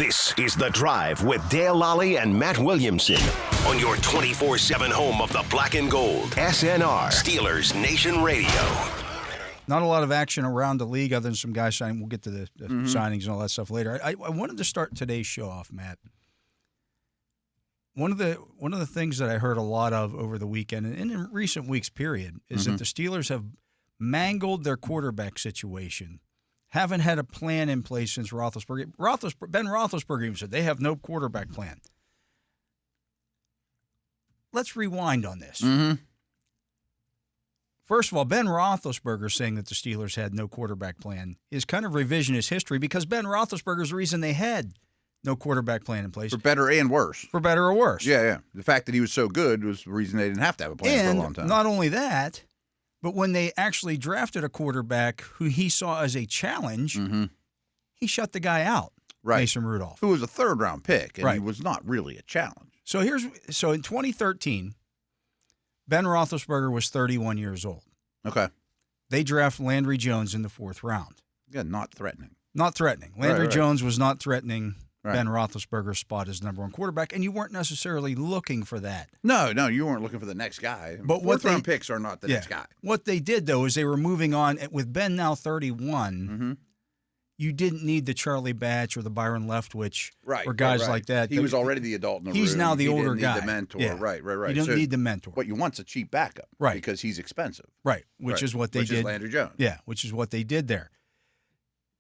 This is The Drive with Dale Lolley and Matt Williamson on your 24/7 home of the black and gold. SNR, Steelers Nation Radio. Not a lot of action around the league other than some guys signing. We'll get to the signings and all that stuff later. I wanted to start today's show off, Matt. One of the things that I heard a lot of over the weekend and in recent weeks, period, is that the Steelers have mangled their quarterback situation. Haven't had a plan in place since Roethlisberger. Ben Roethlisberger even said they have no quarterback plan. Let's rewind on this. First of all, Ben Roethlisberger saying that the Steelers had no quarterback plan is kind of revisionist history because Ben Roethlisberger's the reason they had no quarterback plan in place. For better and worse. For better or worse. Yeah. The fact that he was so good was the reason they didn't have to have a plan for a long time. Not only that, but when they actually drafted a quarterback who he saw as a challenge, he shut the guy out, Mason Rudolph. Who was a third-round pick, and he was not really a challenge. So in 2013, Ben Roethlisberger was 31 years old. Okay. They draft Landry Jones in the 4th round. Yeah, not threatening. Not threatening. Landry Jones was not threatening Ben Roethlisberger's spot as number one quarterback, and you weren't necessarily looking for that. No, you weren't looking for the next guy. But fourth-round picks are not the next guy. What they did, though, is they were moving on. With Ben now 31, you didn't need the Charlie Batch or the Byron Leftwich or guys like that. He was already the adult in the room. He's now the older guy. He didn't need the mentor. Yeah. Right. You don't need the mentor. What you want's a cheap backup. Right. Because he's expensive. Right, which is what they did. Which is Landry Jones. Yeah, which is what they did there.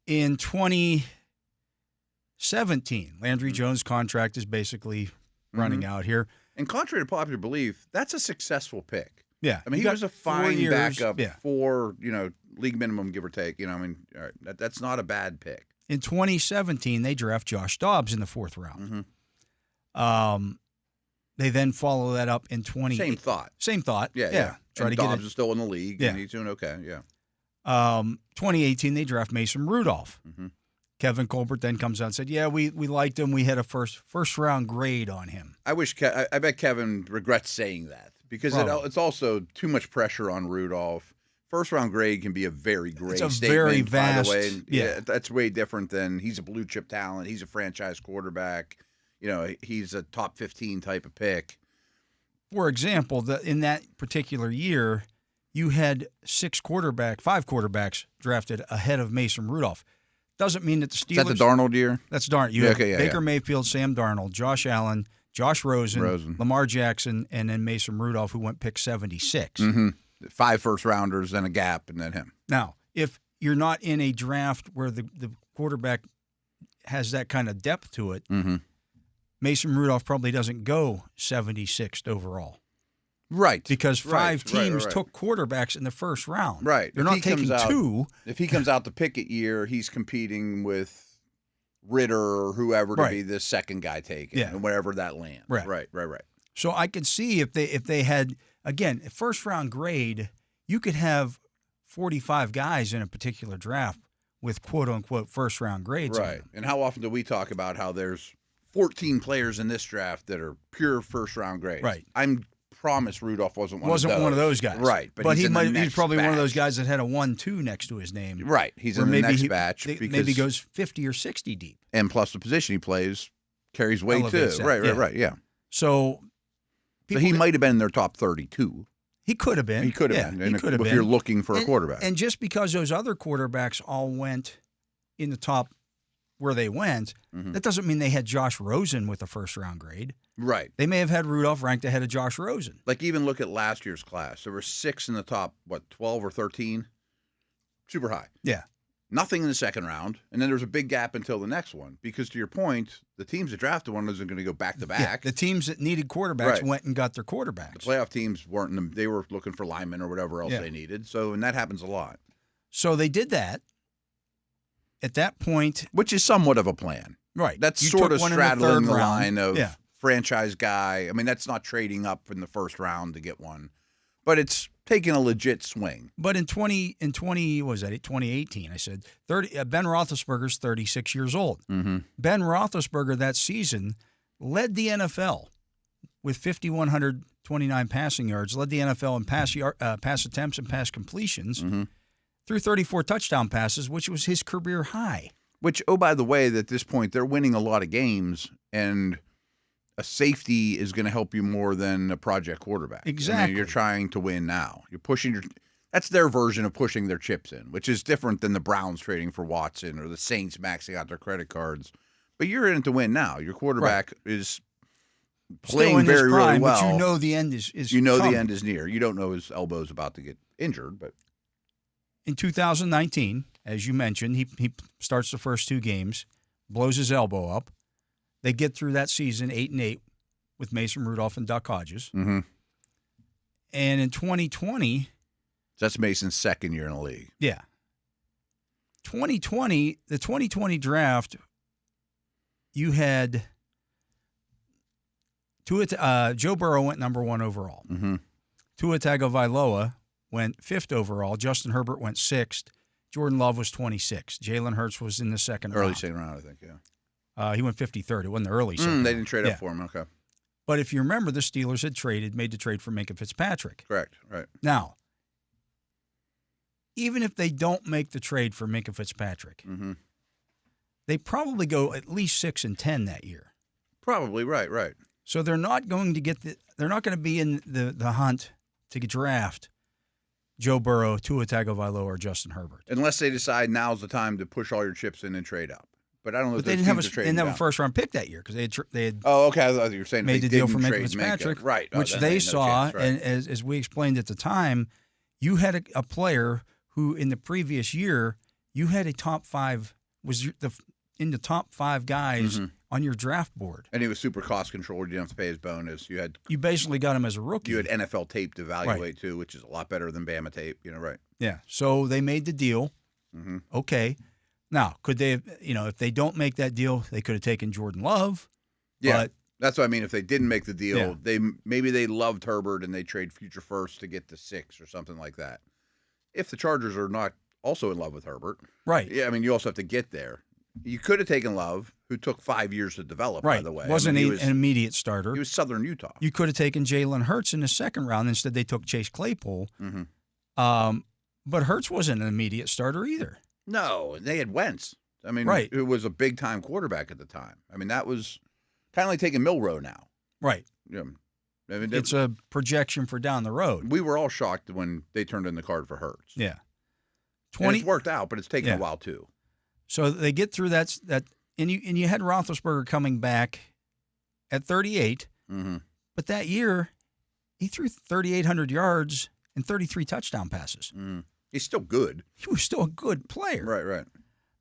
In 2017, Landry Jones' contract is basically running out here. And contrary to popular belief, that's a successful pick. Yeah. I mean, he was a fine backup for, league minimum, give or take. That's not a bad pick. In 2017, they draft Josh Dobbs in the 4th round. They then follow that up in 20. Same thought. Yeah. Try and to Dobbs is still in the league, and he's doing okay, 2018, they draft Mason Rudolph. Kevin Colbert then comes out and said, we liked him. We had a first-round grade on him. I bet Kevin regrets saying that because it's also too much pressure on Rudolph. First-round grade can be a very great statement, very vast, by the way. Yeah, that's way different than he's a blue-chip talent. He's a franchise quarterback. He's a top 15 type of pick. For example, in that particular year, you had 5 quarterbacks drafted ahead of Mason Rudolph. Doesn't mean that the Steelers... Is that the Darnold year? That's Darnold. You have Baker Mayfield, Sam Darnold, Josh Allen, Josh Rosen, Lamar Jackson, and then Mason Rudolph, who went pick 76. 5 first-rounders, then a gap, and then him. Now, if you're not in a draft where the quarterback has that kind of depth to it, Mason Rudolph probably doesn't go 76th overall. Right. Because 5 teams took quarterbacks in the first round. Right. They're not taking 2. If he comes out the Pickett year, he's competing with Ritter or whoever to be the second guy taken, and wherever that lands. Right. So I could see if they had, again, a first-round grade, you could have 45 guys in a particular draft with quote-unquote first-round grades. Right. And how often do we talk about how there's 14 players in this draft that are pure first-round grades? Right. Promise Rudolph wasn't one of those guys. Right. But he's probably one of those guys that had a 1-2 next to his name. Right. He's in the next batch. Maybe goes 50 or 60 deep. And plus the position he plays carries weight too. Right. Yeah. So he might have been in their top 32. He could have been. He could have been. If you're looking for a quarterback. And just because those other quarterbacks all went in the top where they went, that doesn't mean they had Josh Rosen with a first-round grade. Right. They may have had Rudolph ranked ahead of Josh Rosen. Like even look at last year's class. There were 6 in the top, 12 or 13? Super high. Yeah. Nothing in the second round. And then there's a big gap until the next one. Because to your point, the teams that drafted one isn't going to go back-to-back. Yeah, the teams that needed quarterbacks went and got their quarterbacks. The playoff teams weren't. They were looking for linemen or whatever else they needed. And that happens a lot. So they did that. At that point, which is somewhat of a plan. Right. That's sort of straddling the line of franchise guy. I mean, that's not trading up in the first round to get one. But it's taking a legit swing. But in 2018, I said Ben Roethlisberger's 36 years old. Ben Roethlisberger that season led the NFL with 5,129 passing yards, led the NFL in pass attempts and pass completions. Threw 34 touchdown passes, which was his career high. Which, oh, by the way, at this point, they're winning a lot of games, and a safety is going to help you more than a project quarterback. Exactly. I mean, you're trying to win now. You're pushing that's their version of pushing their chips in, which is different than the Browns trading for Watson or the Saints maxing out their credit cards. But you're in it to win now. Your quarterback is playing very, really well. But you know the end is the end is near. You don't know his elbow's about to get injured. But in 2019, as you mentioned, he starts the first 2 games, blows his elbow up. They get through that season 8-8 with Mason Rudolph and Duck Hodges. Mm-hmm. And in 2020, that's Mason's second year in the league. Yeah. The 2020 draft, you had Joe Burrow went number 1 overall. Mm-hmm. Tua Tagovailoa went 5th overall. Justin Herbert went 6th. Jordan Love was 26th. Jalen Hurts was in the second round. Early second round, I think, yeah. He went 53rd. It wasn't the early second. They didn't trade up for him, okay. But if you remember, the Steelers had made the trade for Minkah Fitzpatrick. Correct, right. Now, even if they don't make the trade for Minkah Fitzpatrick, mm-hmm. they probably go at least 6-10 that year. Probably, right. So they're not going to they're not going to be in the hunt to draft Joe Burrow, Tua Tagovailoa, or Justin Herbert, unless they decide now's the time to push all your chips in and trade up. But I don't know. But they didn't have a first round pick that year because they had. Oh, okay. I thought you were saying made the deal for Minkah Fitzpatrick, right? Which they saw, no chance, right. And as we explained at the time, you had a player who in the previous year you had a top 5 in the top 5 guys on your draft board, and he was super cost controlled. You didn't have to pay his bonus. You basically got him as a rookie. You had NFL tape to evaluate too, which is a lot better than Bama tape. Right? Yeah. So they made the deal. Mm-hmm. Okay. Now, could they have, if they don't make that deal, they could have taken Jordan Love. Yeah, but, that's what I mean. If they didn't make the deal, maybe they loved Herbert and they trade future first to get to 6 or something like that. If the Chargers are not also in love with Herbert. Right. Yeah, I mean, you also have to get there. You could have taken Love, who took 5 years to develop, by the way. Wasn't an immediate starter. He was Southern Utah. You could have taken Jalen Hurts in the second round. Instead, they took Chase Claypool. Mm-hmm. But Hurts wasn't an immediate starter either. No, they had Wentz. I mean, it was a big-time quarterback at the time. I mean, that was kind of like taking Milroe now. Right. Yeah. I mean, it's a projection for down the road. We were all shocked when they turned in the card for Hurts. Yeah. And it's worked out, but it's taken a while, too. So they get through that, and you had Roethlisberger coming back at 38, but that year he threw 3,800 yards and 33 touchdown passes. He's still good. He was still a good player. Right.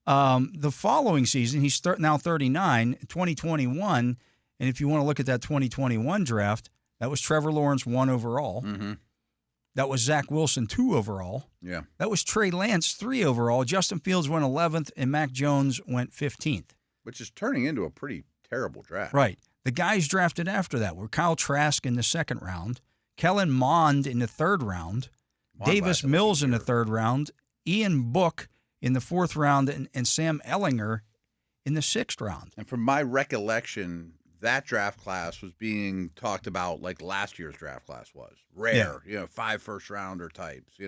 The following season, he's now 39, 2021, and if you want to look at that 2021 draft, that was Trevor Lawrence 1 overall. Mm-hmm. That was Zach Wilson 2 overall. Yeah. That was Trey Lance 3 overall. Justin Fields went 11th, and Mac Jones went 15th. Which is turning into a pretty terrible draft. Right. The guys drafted after that were Kyle Trask in the second round, Kellen Mond in the third round, Davis Mills in the third round, Ian Book in the fourth round, and Sam Ellinger in the sixth round. And from my recollection, that draft class was being talked about like last year's draft class was. Rare, 5 first-rounder types,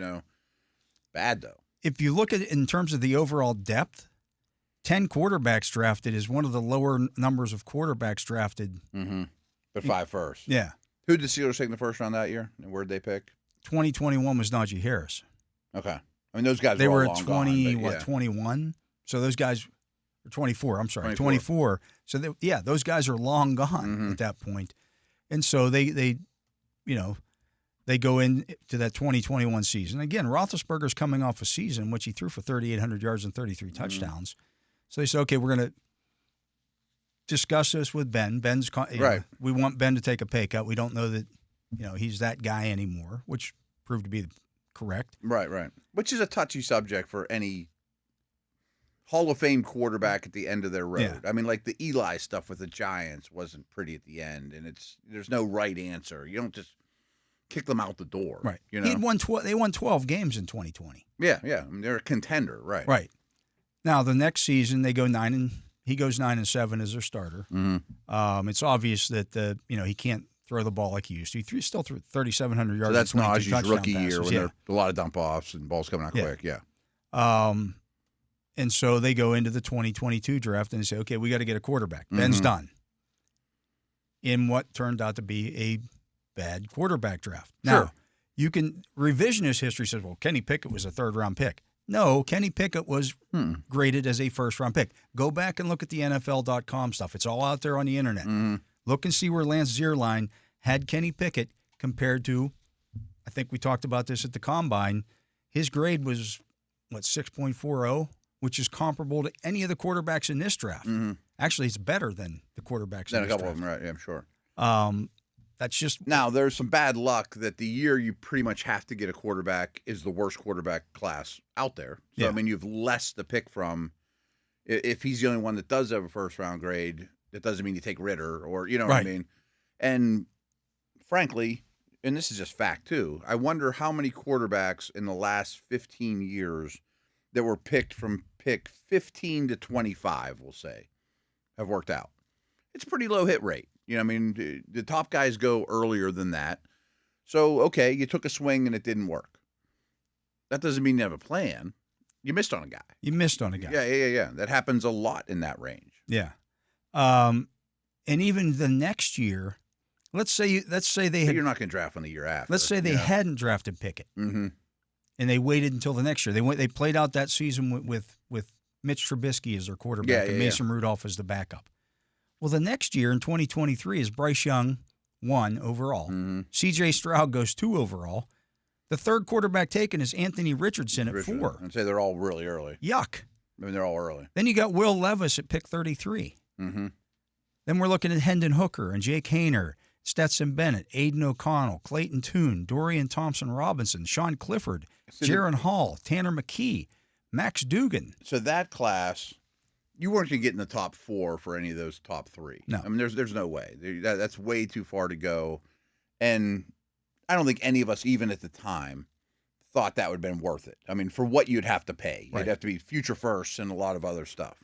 Bad, though. If you look at it in terms of the overall depth, 10 quarterbacks drafted is one of the lower numbers of quarterbacks drafted. Mm-hmm. But 5 first. Yeah. Who did the Steelers take in the first round that year? And where did they pick? 2021 was Najee Harris. Okay. I mean, those guys they were at 21? So those guys – 24, I'm sorry, 24. So, those guys are long gone at that point. And so they go into that 2021 season. Again, Roethlisberger's coming off a season in which he threw for 3,800 yards and 33 touchdowns. So they said, okay, we're going to discuss this with Ben. Ben's right. We want Ben to take a pay cut. We don't know that he's that guy anymore, which proved to be correct. Right. Which is a touchy subject for any Hall of Fame quarterback at the end of their road. Yeah. I mean, like the Eli stuff with the Giants wasn't pretty at the end, and there's no right answer. You don't just kick them out the door. Right. They won 12 games in 2020. Yeah. I mean, they're a contender, right? Right. Now the next season they go 9-7 as their starter. Mm-hmm. It's obvious that he can't throw the ball like he used to. He still threw 3,700 yards. So that's Najee's rookie passes. year when there are a lot of dump offs and balls coming out quick. Yeah. And so they go into the 2022 draft and they say, okay, we got to get a quarterback. Ben's done. In what turned out to be a bad quarterback draft. Now, you can, revisionist history says, well, Kenny Pickett was a third-round pick. No, Kenny Pickett was graded as a first-round pick. Go back and look at the NFL.com stuff. It's all out there on the internet. Look and see where Lance Zierlein had Kenny Pickett compared to, I think we talked about this at the Combine, his grade was, 6.40, which is comparable to any of the quarterbacks in this draft. Actually, it's better than the quarterbacks in this draft. Then a couple of them, right? Yeah, I'm sure. That's just... Now, there's some bad luck that the year you pretty much have to get a quarterback is the worst quarterback class out there. So, I mean, you have less to pick from. If he's the only one that does have a first-round grade, that doesn't mean you take Ritter or, you know what I mean? And frankly, and this is just fact too, I wonder how many quarterbacks in the last 15 years that were picked from pick 15 to 25, we'll say, have worked out. It's a pretty low hit rate. You know, I mean, the top guys go earlier than that. So, okay, you took a swing and it didn't work. That doesn't mean you have a plan. You missed on a guy. Yeah. That happens a lot in that range. Yeah. And even the next year, let's say they had... You're not going to draft on the year after. Let's say they hadn't drafted Pickett. And they waited until the next year. They played out that season with Mitch Trubisky as their quarterback and Mason Rudolph as the backup. Well, the next year in 2023 is Bryce Young 1 overall. C.J. Stroud goes 2 overall. The third quarterback taken is Anthony Richardson at 4. I'd say they're all really early. Yuck. I mean, they're all early. Then you got Will Levis at pick 33. Then we're looking at Hendon Hooker and Jake Haener, Stetson Bennett, Aiden O'Connell, Clayton Tune, Dorian Thompson-Robinson, Sean Clifford, Jaron Hall, Tanner McKee, Max Dugan. So that class... You weren't going to get in the top 4 for any of those top 3. No. I mean, there's no way. That's way too far to go. And I don't think any of us, even at the time, thought that would have been worth it. I mean, for what you'd have to pay. You'd have to be future first and a lot of other stuff.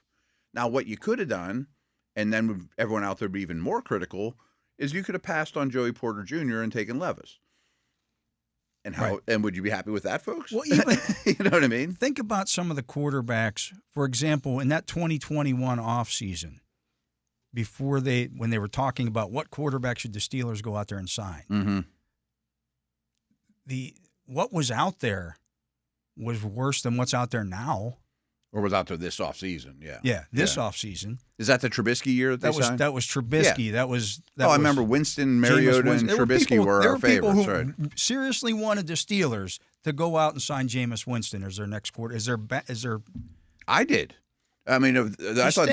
Now, what you could have done, and then everyone out there would be even more critical, is you could have passed on Joey Porter Jr. and taken Levis. And and would you be happy with that, folks? Well, even you know what I mean? Think about some of the quarterbacks, for example, in that 2021 offseason, when they were talking about what quarterback should the Steelers go out there and sign. What was out there was worse than what's out there now. Or was out there this offseason, this offseason. Is that the Trubisky year that signed? That was Trubisky. Yeah. I remember Winston, Mariota, and Trubisky were our favorites. There were people who seriously wanted the Steelers to go out and sign Jameis Winston as their next quarter. Is there? I did. I mean, I thought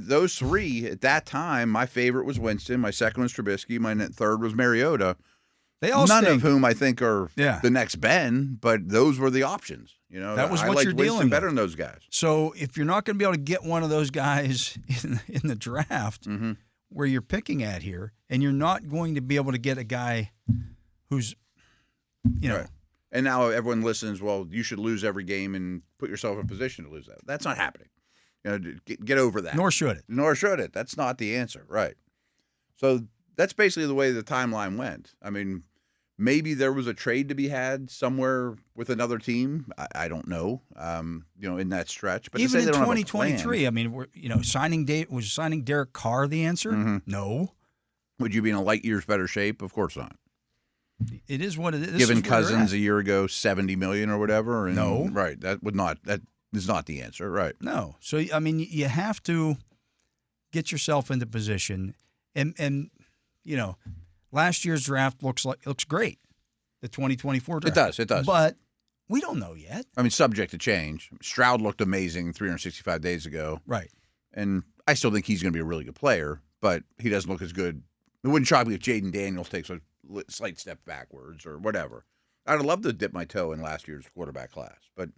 those 3 at that time. My favorite was Winston. My second was Trubisky. My third was Mariota. None of whom I think are the next Ben, but those were the options. You know, that was what you're dealing with. Better than those guys. So if you're not going to be able to get one of those guys in the draft where you're picking at here, and you're not going to be able to get a guy who's, Right. And now everyone listens. Well, you should lose every game and put yourself in a position to lose that. That's not happening. You know, get over that. Nor should it. That's not the answer. Right. So that's basically the way the timeline went. I mean, maybe there was a trade to be had somewhere with another team. I don't know. In that stretch. But even in 2023, I mean, signing Derek Carr the answer? No. Would you be in a light years better shape? Of course not. It is what it is. Given Cousins a year ago $70 million or whatever. And, no. Right. That is not the answer. Right. No. So I mean, you have to get yourself into position, and last year's draft looks great. The 2024 draft. It does. But we don't know yet. I mean, subject to change. Stroud looked amazing 365 days ago. Right. And I still think he's going to be a really good player, but he doesn't look as good. It wouldn't shock me if Jaden Daniels takes a slight step backwards or whatever. I'd love to dip my toe in last year's quarterback class, but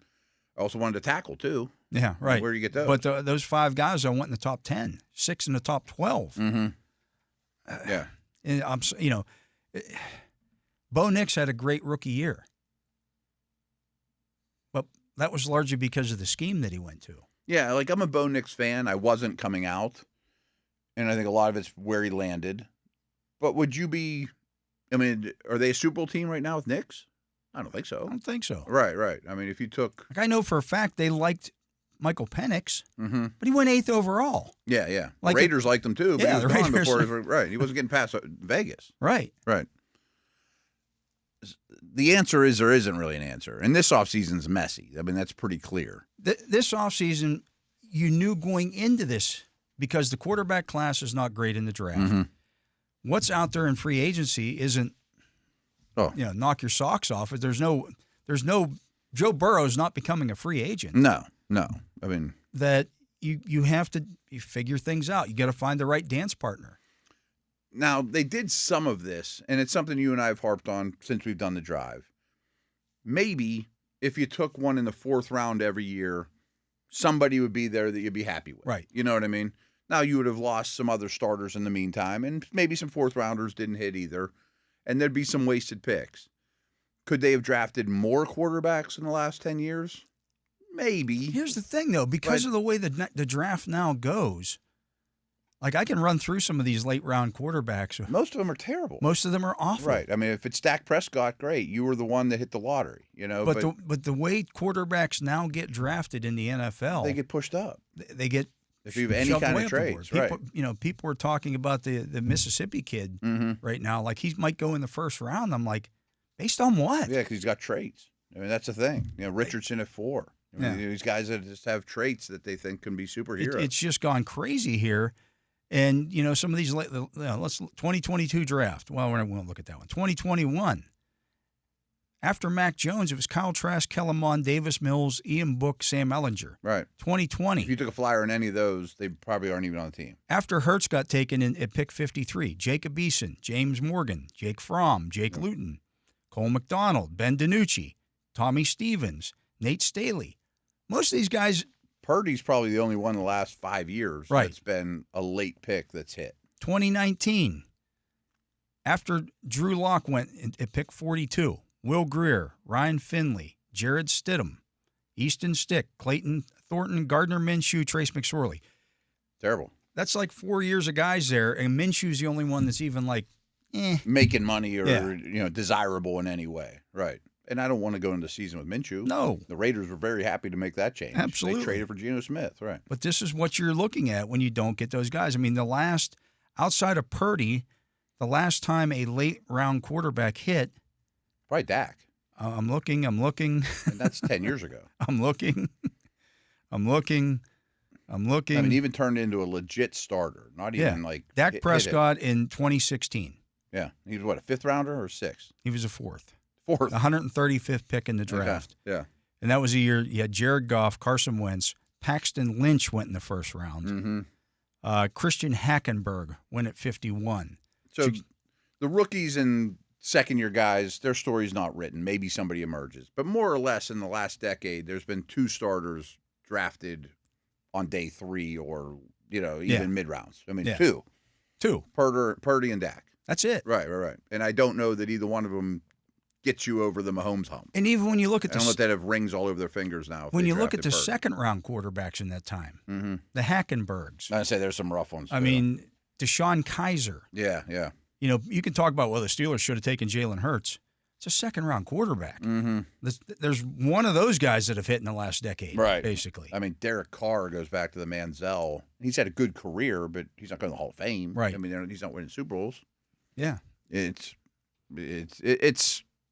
I also wanted to tackle too. Yeah, right. Where do you get those? But those 5 guys I went in the top 10, 6 in the top 12. Yeah. And Bo Nix had a great rookie year, but that was largely because of the scheme that he went to. Yeah, like I'm a Bo Nix fan. I wasn't coming out, and I think a lot of it's where he landed. But would you be? I mean, are they a Super Bowl team right now with Nix? I don't think so. I don't think so. Right. I mean, if you took, I know for a fact they liked Michael Penix, Mm-hmm. but he went 8th overall. Yeah, yeah. Like the Raiders liked him too, but yeah, he was the gone Raiders- before. Right, he wasn't getting past Vegas. Right. Right. The answer is there isn't really an answer, and this offseason's messy. I mean, that's pretty clear. This offseason, you knew going into this because the quarterback class is not great in the draft. Mm-hmm. What's out there in free agency isn't, knock your socks off. There's no Joe Burrow's not becoming a free agent. No. I mean, that you have to figure things out. You got to find the right dance partner. now they did some of this, and it's something you and I have harped on since we've done the drive. Maybe if you took one in the 4th round every year, somebody would be there that you'd be happy with. Right. You know what I mean? Now you would have lost some other starters in the meantime, and maybe some 4th rounders didn't hit either, and there'd be some wasted picks. Could they have drafted more quarterbacks in the last 10 years? Maybe. Here's the thing, though, because of the way the draft now goes, like I can run through some of these late round quarterbacks. Most of them are terrible. Most of them are awful. Right. I mean, if it's Dak Prescott, great. You were the one that hit the lottery, you know. But the way quarterbacks now get drafted in the NFL, they get pushed up. They get if you have any shoved kind away of up the trades, board. right? People, people are talking about the Mississippi kid right now, like he might go in the 1st round. I'm like, based on what? Yeah, because he's got traits. I mean, that's the thing. You know, Richardson at 4. I mean, these guys that just have traits that they think can be superheroes. It's just gone crazy here. And, some of these, let's 2022 draft. Well, we won't look at that one. 2021. After Mac Jones, it was Kyle Trask, Kellen Mond, Davis Mills, Ian Book, Sam Ellinger. Right. 2020. If you took a flyer on any of those, they probably aren't even on the team. After Hurts got taken at pick 53, Jacob Eason, James Morgan, Jake Fromm, Jake Luton, Cole McDonald, Ben DiNucci, Tommy Stevens, Nate Staley. Most of these guys. Purdy's probably the only one in the last 5 years that's been a late pick that's hit. 2019. After Drew Lock went at pick 42, Will Greer, Ryan Finley, Jared Stidham, Easton Stick, Clayton Thornton, Gardner Minshew, Trace McSorley. Terrible. That's like 4 years of guys there, and Minshew's the only one that's even like, making money or desirable in any way. Right. And I don't want to go into the season with Minshew. No. The Raiders were very happy to make that change. Absolutely. They traded for Geno Smith, right. But this is what you're looking at when you don't get those guys. I mean, outside of Purdy, the last time a late round quarterback hit. Probably Dak. I'm looking. And that's 10 years ago. I'm looking. I mean, even turned into a legit starter. Not even like Dak Prescott in 2016. Yeah. He was what, a 5th rounder or 6th? He was a 4th. 4th. 135th pick in the draft. Okay. Yeah. And that was a year you had Jared Goff, Carson Wentz, Paxton Lynch went in the 1st round. Mm-hmm. Christian Hackenberg went at 51. So the rookies and second-year guys, their story's not written. Maybe somebody emerges. But more or less in the last decade, there's been 2 starters drafted on day 3 or, even mid-rounds. I mean, 2. 2. Purdy and Dak. That's it. Right. And I don't know that either one of them gets you over the Mahomes hump. And even when you look at I don't let that have rings all over their fingers now. When you look at the second-round quarterbacks in that time, the Hackenbergs. I'd say there's some rough ones. I mean, Deshaun Kaiser. Yeah. You can talk about, the Steelers should have taken Jalen Hurts. It's a second-round quarterback. Mm-hmm. There's one of those guys that have hit in the last decade, right? Basically. I mean, Derek Carr goes back to the Manziel. He's had a good career, but he's not going to the Hall of Fame, right? I mean, he's not winning Super Bowls. Yeah, it's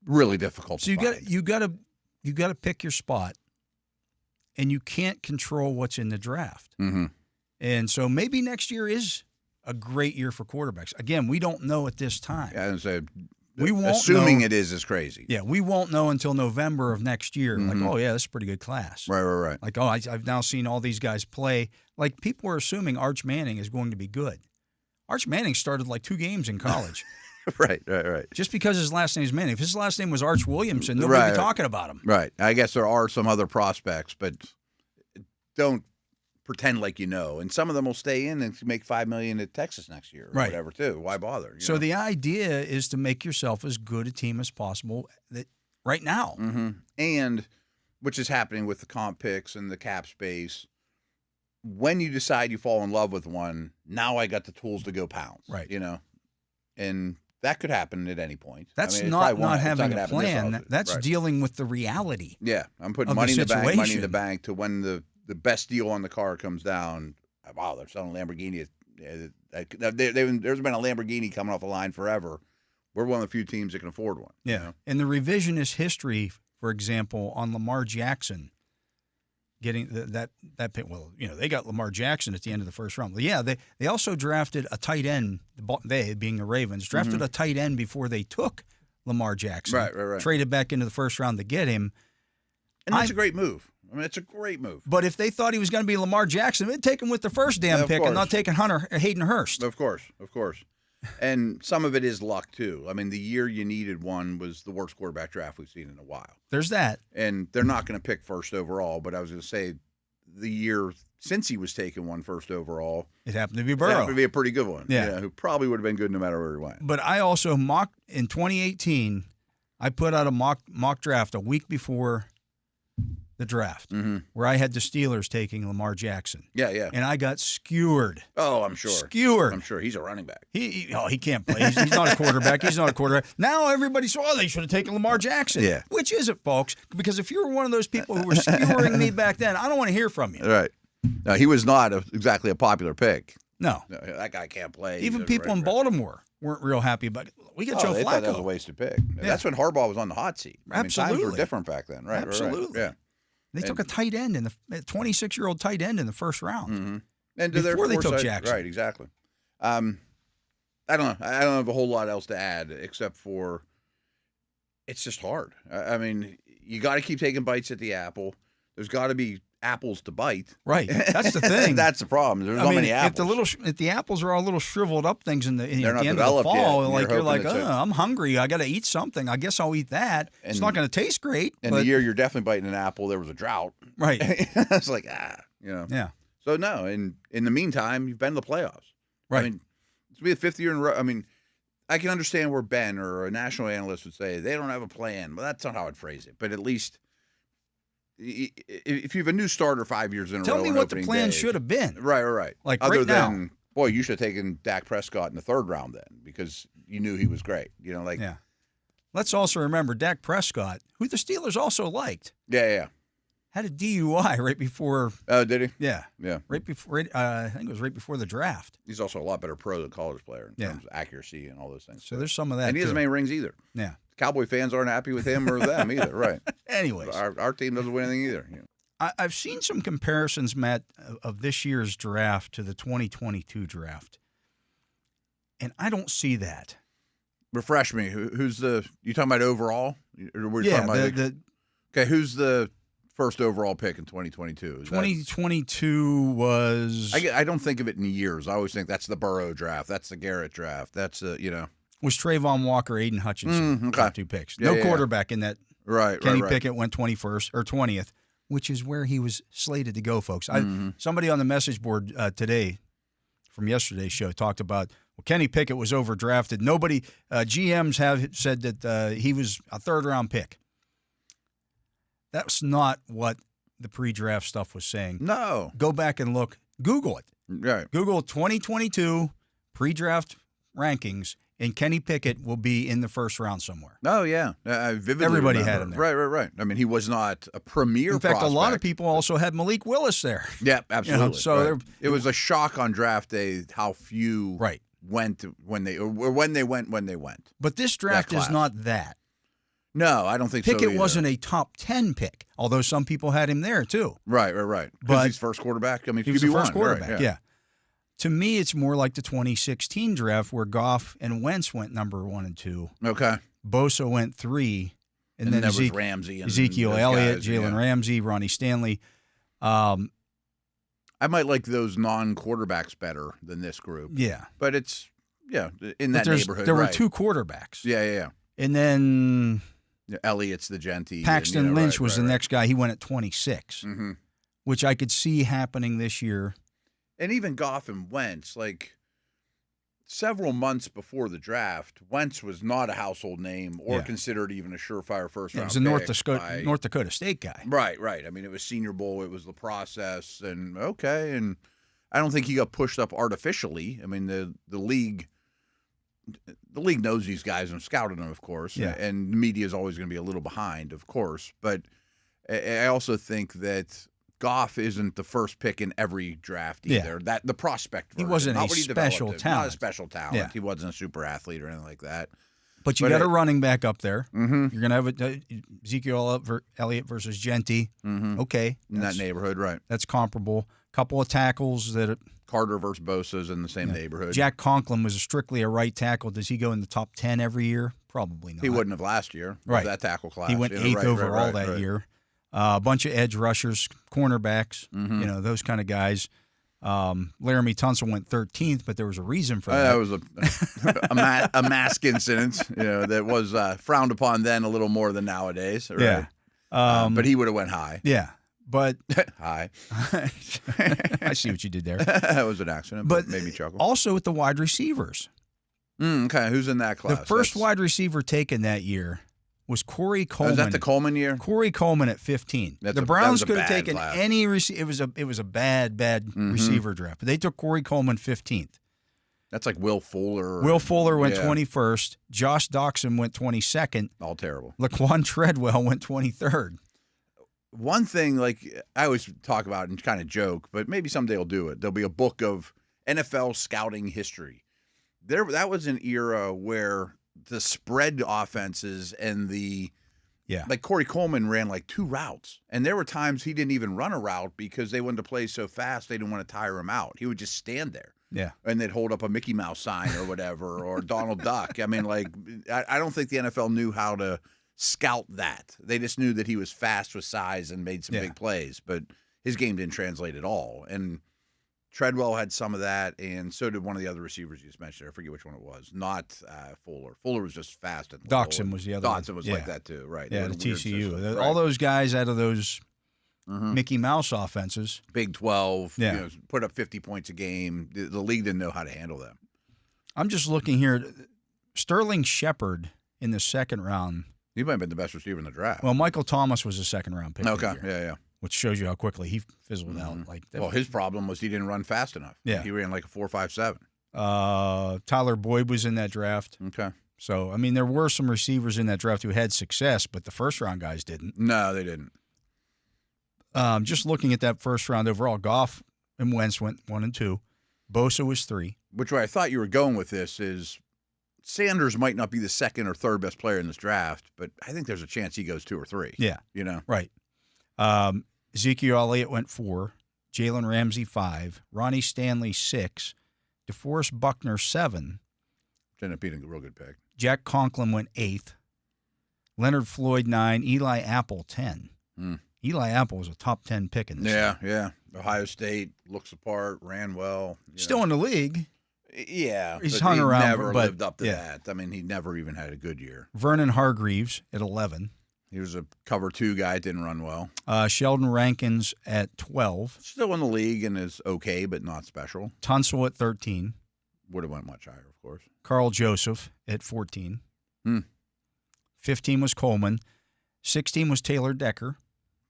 really difficult. So you got to pick your spot, and you can't control what's in the draft. Mm-hmm. And so maybe next year is a great year for quarterbacks. Again, we don't know at this time. Yeah, I was say, we won't assuming know, it is crazy. Yeah, we won't know until November of next year. Mm-hmm. Like, oh yeah, this is a pretty good class. Right. Like, oh, I've now seen all these guys play. Like, people are assuming Arch Manning is going to be good. Arch Manning started like 2 games in college. Right. Just because his last name is Manning. If his last name was Arch Williamson, nobody would be talking about him. Right. I guess there are some other prospects, but don't pretend like you know. And some of them will stay in and make $5 million at Texas next year or whatever, too. Why bother? So the idea is to make yourself as good a team as possible right now. Mm-hmm. And which is happening with the comp picks and the cap space. When you decide you fall in love with one, now I got the tools to go pounds. Right. And that could happen at any point. That's not having a plan. That's dealing with the reality. Yeah. I'm putting money in the bank to when the best deal on the car comes down. Wow, they're selling Lamborghini. There's been a Lamborghini coming off the line forever. We're one of the few teams that can afford one. Yeah. You know? And the revisionist history, for example, on Lamar Jackson getting that pick. Well, they got Lamar Jackson at the end of the first round. But yeah, they also drafted a tight end. They, being the Ravens, drafted a tight end before they took Lamar Jackson. Right. Traded back into the first round to get him. And that's a great move. I mean, it's a great move. But if they thought he was going to be Lamar Jackson, they'd take him with the first damn pick and not taking Hayden Hurst. Of course. And some of it is luck, too. I mean, the year you needed one was the worst quarterback draft we've seen in a while. There's that. And they're not going to pick first overall, but I was going to say the year since he was taking one first overall. It happened to be Burrow. It happened to be a pretty good one. Yeah. Who probably would have been good no matter where he went. But I also mocked in 2018, I put out a mock draft a week before the draft where I had the Steelers taking Lamar Jackson. Yeah. And I got skewered. Oh, I'm sure. Skewered. I'm sure. He's a running back. He can't play. He's not a quarterback. He's not a quarterback. Now everybody saw they should have taken Lamar Jackson. Yeah. Which is it, folks? Because if you're one of those people who were skewering me back then, I don't want to hear from you. Right. No, he was not exactly a popular pick. No. That guy can't play. Even people in Baltimore weren't real happy about it. We got Joe they Flacco. thought that was a wasted pick. Yeah. That's when Harbaugh was on the hot seat. Absolutely. Times were different back then. Right. Absolutely. Right. Yeah. They took a tight end a 26-year-old tight end in the first round. And before they took Jackson. Right, exactly. I don't know. I don't have a whole lot else to add except for it's just hard. I mean, you got to keep taking bites at the apple. There's got to be apples to bite. Right. That's the thing. That's the problem. There's not many apples. If the apples are all little shriveled up things at the end of the yet, fall, and you're like, I'm hungry. I got to eat something. I guess I'll eat that. It's not going to taste great. And the year you're definitely biting an apple, there was a drought. Right. It's like, Yeah. So no, in the meantime, you've been to the playoffs. Right. I mean, it's be the fifth year in a row. I mean, I can understand where Ben or a national analyst would say they don't have a plan. Well, that's not how I'd phrase it. But at least if you have a new starter 5 years in a row. Tell me what the plan should have been. Right. Like other right than, now. Boy, you should have taken Dak Prescott in the third round then because you knew he was great. Yeah. Let's also remember Dak Prescott, who the Steelers also liked. Yeah. Had a DUI right before. Oh, did he? Yeah. Yeah. Right before. I think it was right before the draft. He's also a lot better pro than college player in terms of accuracy and all those things. So there's some of that. And he doesn't have any rings either. Yeah. Cowboy fans aren't happy with him or them either. Right. Anyways, our team doesn't win anything either. I've seen some comparisons, Matt, of this year's draft to the 2022 draft, and I don't see that. Refresh me. Who's you talking about overall? Or were you talking about okay, who's the first overall pick in 2022? 2022 was. I don't think of it in years. I always think that's the Burrow draft. That's the Garrett draft. That's was Trayvon Walker, Aiden Hutchinson, top two picks. No quarterback in that. Right. Kenny Pickett went 21st or 20th. Which is where he was slated to go, folks. Somebody on the message board today from yesterday's show talked about, Kenny Pickett was overdrafted. Nobody, GMs have said that he was a third-round pick. That's not what the pre-draft stuff was saying. No. Go back and look. Google it. Right. Google 2022 pre-draft rankings, and Kenny Pickett will be in the first round somewhere. Oh, yeah. I vividly Everybody remember. had him there. Right. I mean, he was not a premier In fact, prospect. a lot of people also had Malik Willis there. Yeah, absolutely. So it was a shock on draft day how few went when they went. But this draft is not that. No, I don't think so Pickett either. wasn't a top 10 pick, although some people had him there too. Right. Because he's first quarterback. I mean, he was the first quarterback. Right, yeah. To me, it's more like the 2016 draft where Goff and Wentz went number 1 and 2. Okay. Bosa went 3, and then there was Ramsey and Ezekiel Elliott, Jalen Ramsey, Ronnie Stanley. I might like those non-quarterbacks better than this group. Yeah, but it's in that neighborhood. There were 2 quarterbacks. Yeah. And then Elliott's the Genty. Paxton Lynch was the next guy. He went at 26, which I could see happening this year. And even Goff and Wentz, like several months before the draft, Wentz was not a household name or considered even a surefire first round. He was a North Dakota State guy. Right. I mean, it was Senior Bowl, it was the process, and and I don't think he got pushed up artificially. I mean, the league knows these guys and scouted them, of course. Yeah. And the media is always going to be a little behind, of course. But I also think that Goff isn't the first pick in every draft either. That the prospect version. He wasn't not a what he special developed. talent. Not a special talent. Yeah. He wasn't a super athlete or anything like that. But you got a running back up there. Mm-hmm. You're going to have Ezekiel Elliott versus Genty. Mm-hmm. Okay. In that neighborhood, right. That's comparable. Couple of tackles that Carter versus Bosa's in the same neighborhood. Jack Conklin was strictly a right tackle. Does he go in the top 10 every year? Probably not. He wouldn't have last year. Right. That tackle class. He went 8th overall that year. A bunch of edge rushers, cornerbacks, those kind of guys. Laramie Tunsil went 13th, but there was a reason for that. That was a mask incident, that was frowned upon then a little more than nowadays. Right? Yeah. But he would have went high. Yeah. But high. I see what you did there. That was an accident, but made me chuckle. Also with the wide receivers. Okay, who's in that class? The first wide receiver taken that year was Corey Coleman. Was that the Coleman year? Corey Coleman at 15. The Browns could have taken class. any it was a bad receiver draft. But they took Corey Coleman 15th. That's like Will Fuller. Will Fuller went 21st. Josh Doxson went 22nd. All terrible. Laquan Treadwell went 23rd. One thing, like I always talk about and kind of joke, but maybe someday I'll do it. There'll be a book of NFL scouting history. That was an era where the spread offenses and like Corey Coleman ran like 2 routes. And there were times he didn't even run a route because they wanted to play so fast they didn't want to tire him out. He would just stand there. Yeah. And they'd hold up a Mickey Mouse sign or whatever, or Donald Duck. I mean, like, I don't think the NFL knew how to scout that. They just knew that he was fast with size and made some big plays, but his game didn't translate at all. And Treadwell had some of that, and so did one of the other receivers you just mentioned. I forget which one it was. Not Fuller. Fuller was just fast. And Doxson was the other one. Doxson was like that too, right? Yeah, the TCU. Right. All those guys out of those Mickey Mouse offenses. Big 12, put up 50 points a game. The league didn't know how to handle them. I'm just looking here. Sterling Shepard in the second round. He might have been the best receiver in the draft. Well, Michael Thomas was a second-round pick. Okay, yeah. Which shows you how quickly he fizzled out. Well, his problem was he didn't run fast enough. Yeah. He ran like a 4.57. Tyler Boyd was in that draft. Okay. So, I mean, there were some receivers in that draft who had success, but the first-round guys didn't. No, they didn't. Just looking at that first round overall, Goff and Wentz went 1 and 2. Bosa was 3. Which way I thought you were going with this is Sanders might not be the second or third best player in this draft, but I think there's a chance he goes 2 or 3. Yeah. Right. Ezekiel Elliott went 4. Jalen Ramsey 5. Ronnie Stanley 6. DeForest Buckner 7. Ended up being a real good pick. Jack Conklin went 8th. Leonard Floyd 9. Eli Apple 10. Eli Apple was a top 10 pick in this. Yeah. Ohio State looks apart, ran well. Still in the league. Yeah, he's hung around. Never lived up to that. I mean, he never even had a good year. Vernon Hargreaves at 11. He was a cover 2 guy. Didn't run well. Sheldon Rankins at 12. Still in the league and is okay, but not special. Tunsil at 13. Would have went much higher, of course. Carl Joseph at 14. 15 was Coleman. 16 was Taylor Decker.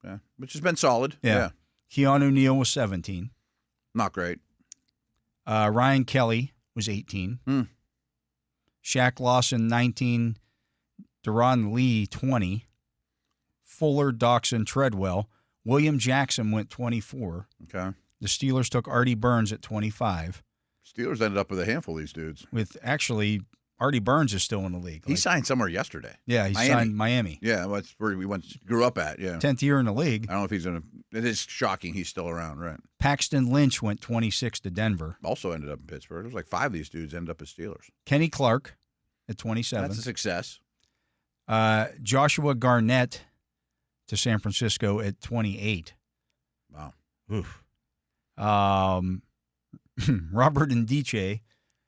Yeah, which has been solid. Yeah. Keanu Neal was 17. Not great. Ryan Kelly was 18. Shaq Lawson, 19. Deron Lee, 20. Fuller, Doxson, Treadwell. William Jackson went 24. Okay. The Steelers took Artie Burns at 25. Steelers ended up with a handful of these dudes. With actually, Artie Burns is still in the league. He signed somewhere yesterday. Yeah, he signed Miami. Yeah, that's where we grew up at. Yeah, 10th year in the league. I don't know if he's going to. It is shocking he's still around, right? Paxton Lynch went 26 to Denver. Also ended up in Pittsburgh. It was like 5 of these dudes ended up as Steelers. Kenny Clark at 27. That's a success. Joshua Garnett to San Francisco at 28. Wow. Oof. Robert Ndiche.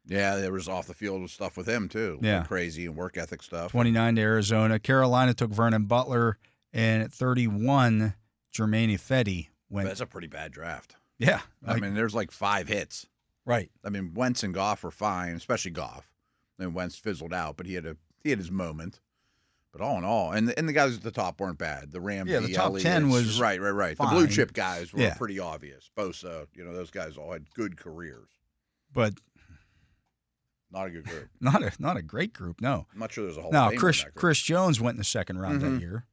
Yeah, there was off the field stuff with him too. Yeah, crazy and work ethic stuff. 29 to Arizona. Carolina took Vernon Butler, and at 31, Jermaine Ifedi went. That's a pretty bad draft. Yeah, I mean, there's like 5 hits. Right. I mean, Wentz and Goff were fine, especially Goff. And Wentz fizzled out, but he had his moment. But all in all, and the guys at the top weren't bad. The Ramsey, the top Elliott, 10 was right. fine. The blue chip guys were pretty obvious. Bosa, those guys all had good careers. But not a good group. Not a great group. No. I'm not sure there's a whole. No, Chris Jones went in the second round that year.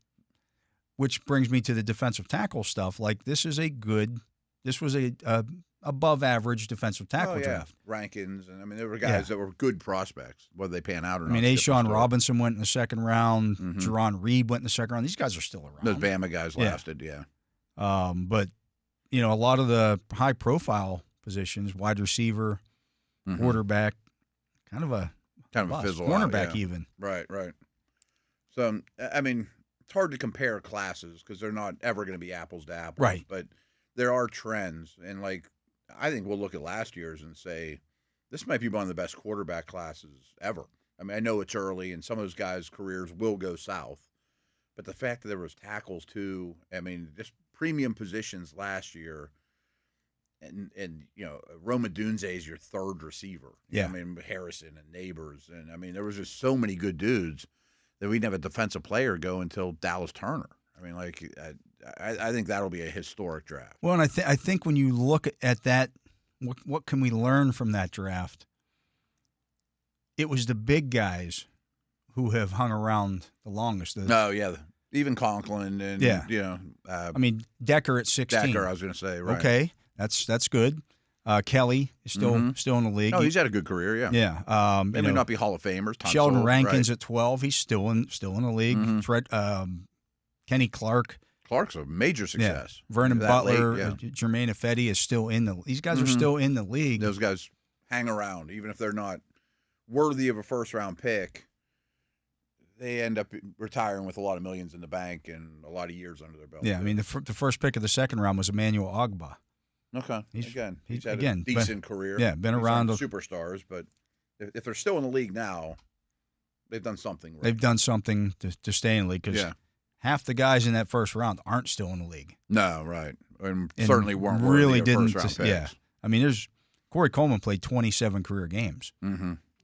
which brings me to the defensive tackle stuff. Like, this was a above average defensive tackle draft. Rankins, and I mean, there were guys that were good prospects, whether they pan out or not. I mean, Ashawn Robinson went in the second round. Jerron Reed went in the second round. These guys are still around. Those Bama guys lasted, But, you know, a lot of the high-profile positions, wide receiver, quarterback, kind of a fizzle cornerback out, even. Right. So, I mean, it's hard to compare classes because they're not ever going to be apples to apples. Right. But there are trends. And, like, I think we'll look at last year's and say, this might be one of the best quarterback classes ever. I mean, I know it's early, and some of those guys' careers will go south. But the fact that there was tackles, too, I mean, just premium positions last year. And you know, Roma Dunze is your third receiver. I mean, Harrison and Neighbors. And, I mean, there was just so many good dudes that we didn't have a defensive player go until Dallas Turner. I mean, like, I think that'll be a historic draft. Well, and I think when you look at that, what can we learn from that draft? It was the big guys who have hung around the longest. Even Conklin and, you know. I mean, Decker at 16. Decker, I was going to say, right. Okay, that's good. Kelly is still in the league. No, he's had a good career, Yeah. Maybe not be Hall of Famers. Sheldon Rankins at 12. He's still in the league. Kenny Clark. Clark's a major success. Yeah. Vernon Butler, Jermaine Ifedi is still in the. These guys are still in the league. Those guys hang around, even if they're not worthy of a first-round pick. They end up retiring with a lot of millions in the bank and a lot of years under their belt. Yeah, I mean, the first pick of the second round was Emmanuel Ogbah. Okay. He's had a decent career. Yeah, been around. Superstars, but if they're still in the league now, they've done something right. They've done something to stay in the league because half the guys in that first round aren't still in the league. No, right. And certainly weren't really worthy of didn't. first-round picks. I mean, Corey Coleman played 27 career games.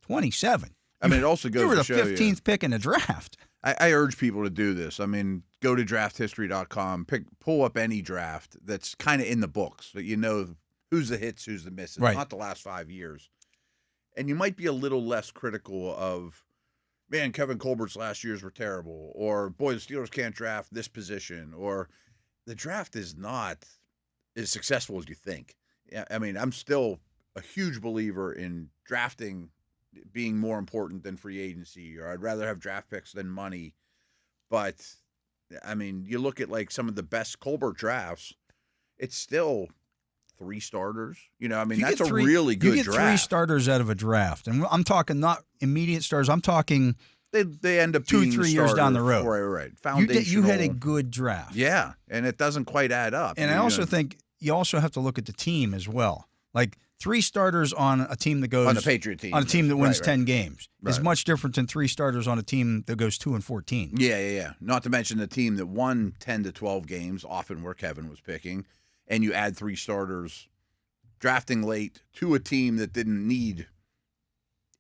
27. I mean, it also goes to show you. You were the 15th pick in the draft. I urge people to do this. I mean, go to drafthistory.com, pull up any draft that's kind of in the books, that you know who's the hits, who's the misses, not the last 5 years. And you might be a little less critical of, man, Kevin Colbert's last years were terrible, or, boy, the Steelers can't draft this position, or the draft is not as successful as you think. I mean, I'm still a huge believer in drafting being more important than free agency, or I'd rather have draft picks than money. But, I mean, you look at, like, some of the best Colbert drafts, it's still 3 starters. You know, I mean, that's a really good draft. You get 3 starters out of a draft. And I'm talking not immediate starters. I'm talking they end up 2-3 years down the road. Right. Foundational. You had a good draft. Yeah, and it doesn't quite add up. And I also think you also have to look at the team as well. Like, 3 starters on a team that goes on the Patriot team, on a team that wins 10 games is much different than 3 starters on a team that goes 2-14. Yeah. Not to mention the team that won 10 to 12 games, often where Kevin was picking, and you add 3 starters drafting late to a team that didn't need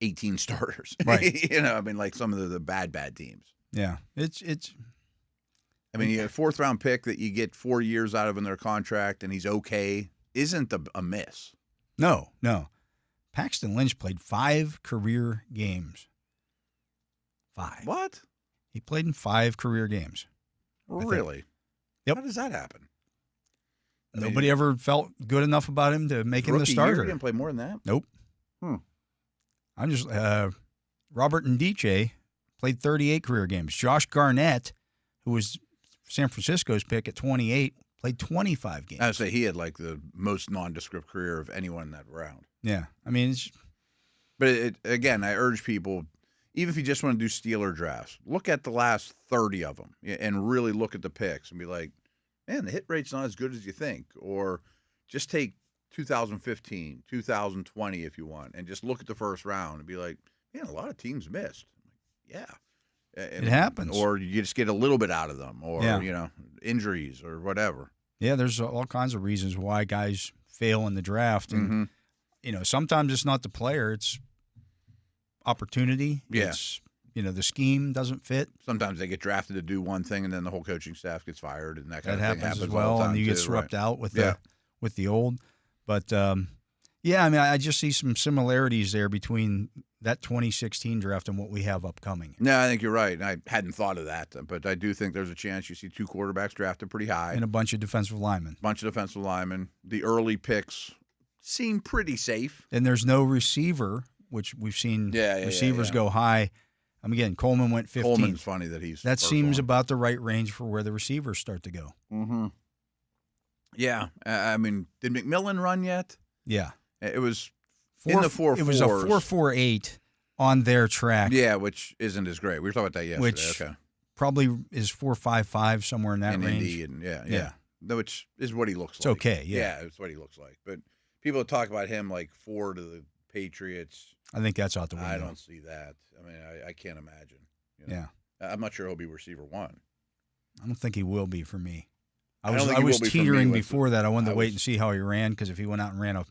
18 starters. Right. You know, I mean, like some of the bad teams. Yeah, it's. I mean, you get a 4th-round pick that you get 4 years out of in their contract, and he's okay. Isn't a miss. No. Paxton Lynch played 5 career games. 5. What? He played in 5 career games. Really? Yep. How does that happen? Nobody ever felt good enough about him to make him the starter. Year, he didn't play more than that? Nope. I'm just Robert Ndiche played 38 career games. Josh Garnett, who was San Francisco's pick at 28, played 25 games. I would say he had like the most nondescript career of anyone in that round. Yeah. I mean, again, I urge people, even if you just want to do Steeler drafts, look at the last 30 of them and really look at the picks and be like, man, the hit rate's not as good as you think. Or just take 2015, 2020 if you want, and just look at the first round and be like, man, a lot of teams missed. Yeah. It happens. Or you just get a little bit out of them, or, injuries or whatever. Yeah, there's all kinds of reasons why guys fail in the draft. And, sometimes it's not the player, it's opportunity. Yeah. It's, the scheme doesn't fit. Sometimes they get drafted to do one thing, and then the whole coaching staff gets fired, and that kind of thing happens as all well, the time and you get too, swept right? out with the old. But, Yeah, I mean, I just see some similarities there between that 2016 draft and what we have upcoming. No, I think you're right. I hadn't thought of that, but I do think there's a chance you see 2 quarterbacks drafted pretty high. And a bunch of defensive linemen. The early picks seem pretty safe. And there's no receiver, which we've seen receivers go high. Again, Coleman went 15th. Coleman's funny that he's That first seems one. about the right range for where the receivers start to go. Mm-hmm. Yeah. I mean, did McMillan run yet? Yeah. It was in the 4.4s. It was a 4.48 on their track. Yeah, which isn't as great. We were talking about that yesterday. Which probably is 4.55, somewhere in that range. Indy and yeah. Which is what he looks It's like. okay, yeah. It's what he looks like. But people talk about him like 4 to the Patriots. I think that's out the window. I don't see that. I mean, I can't imagine. Yeah. I'm not sure he'll be receiver 1. I don't think he will be for me. I don't think he was will be for me teetering with before that. I wanted to wait and see how he ran, because if he went out and ran a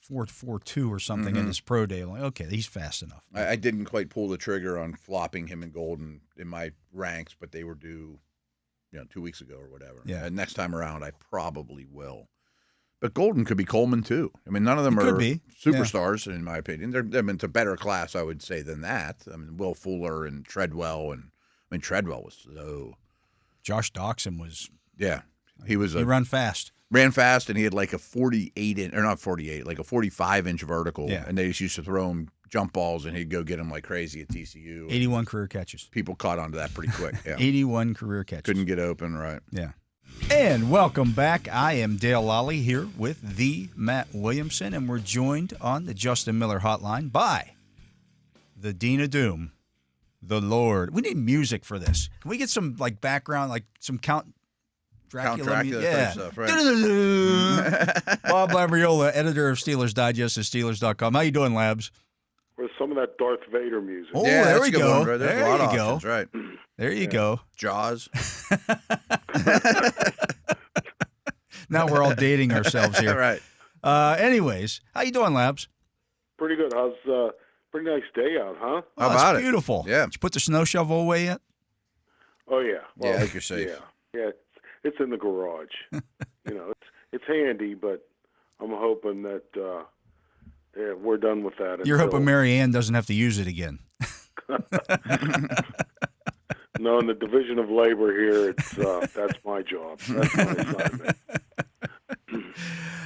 4.42 or something in his pro day, I'm like, okay, he's fast enough. I didn't quite pull the trigger on flopping him and Golden in my ranks, but they were due, 2 weeks ago or whatever. Yeah. And next time around, I probably will. But Golden could be Coleman too. I mean, none of them are superstars in my opinion. It's a better class, I would say, than that. I mean, Will Fuller and Treadwell, Treadwell was low. Josh Doxson was. Yeah, he ran fast. Ran fast, and he had like a 48-inch, or not 48, like a 45-inch vertical. Yeah. And they just used to throw him jump balls, and he'd go get them like crazy at TCU. 81 career catches. People caught onto that pretty quick. Yeah. 81 career catches. Couldn't get open, right? Yeah. And welcome back. I am Dale Lolley here with the Matt Williamson, and we're joined on the Justin Miller hotline by the Dean of Doom, the Lord. We need music for this. Can we get some background, some Count Dracula music? Yeah. Stuff, right? Bob Labriola, editor of Steelers Digest at Steelers.com. How you doing, Labs? With some of that Darth Vader music. Oh, yeah, there we go. Right? There a lot you of go. options, right? There you go. Jaws. Now we're all dating ourselves here. Right. Anyways, how you doing, Labs? Pretty good. How's pretty nice day out, huh? How about it's beautiful. Yeah. Did you put the snow shovel away yet? Oh yeah. Well, I think you're safe. Yeah. It's in the garage. It's handy, but I'm hoping that we're done with that. You're hoping Mary Ann doesn't have to use it again. No, in the division of labor here, that's my job. That's my assignment.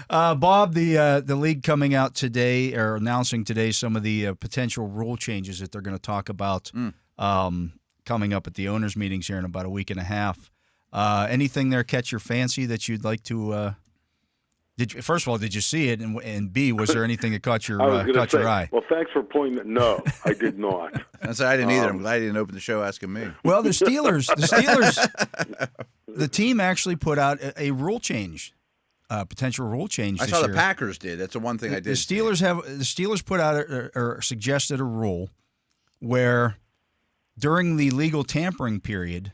Bob, the league coming out today, or announcing today, some of the potential rule changes that they're going to talk about coming up at the owners' meetings here in about a week and a half. Anything there catch your fancy that you'd like to? First of all, did you see it? And B, was there anything that caught your your eye? Well, thanks for pointing that. No, I did not. I said I didn't either. I'm glad you didn't open the show asking me. Well, the Steelers, the team actually put out a rule change, potential rule change. I this saw year. the Packers did. That's the one thing I did. The Steelers put out or suggested a rule where during the legal tampering period,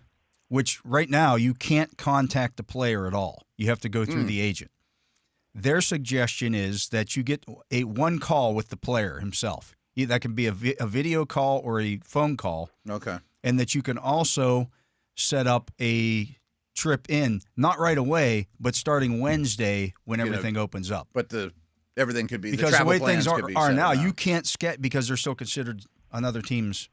which right now you can't contact the player at all. You have to go through the agent. Their suggestion is that you get one call with the player himself. That can be a video call or a phone call. Okay. And that you can also set up a trip in, not right away, but starting Wednesday when everything opens up. But everything could be because the way travel things plans could be are set now, up. you can't sketch because they're still considered another team's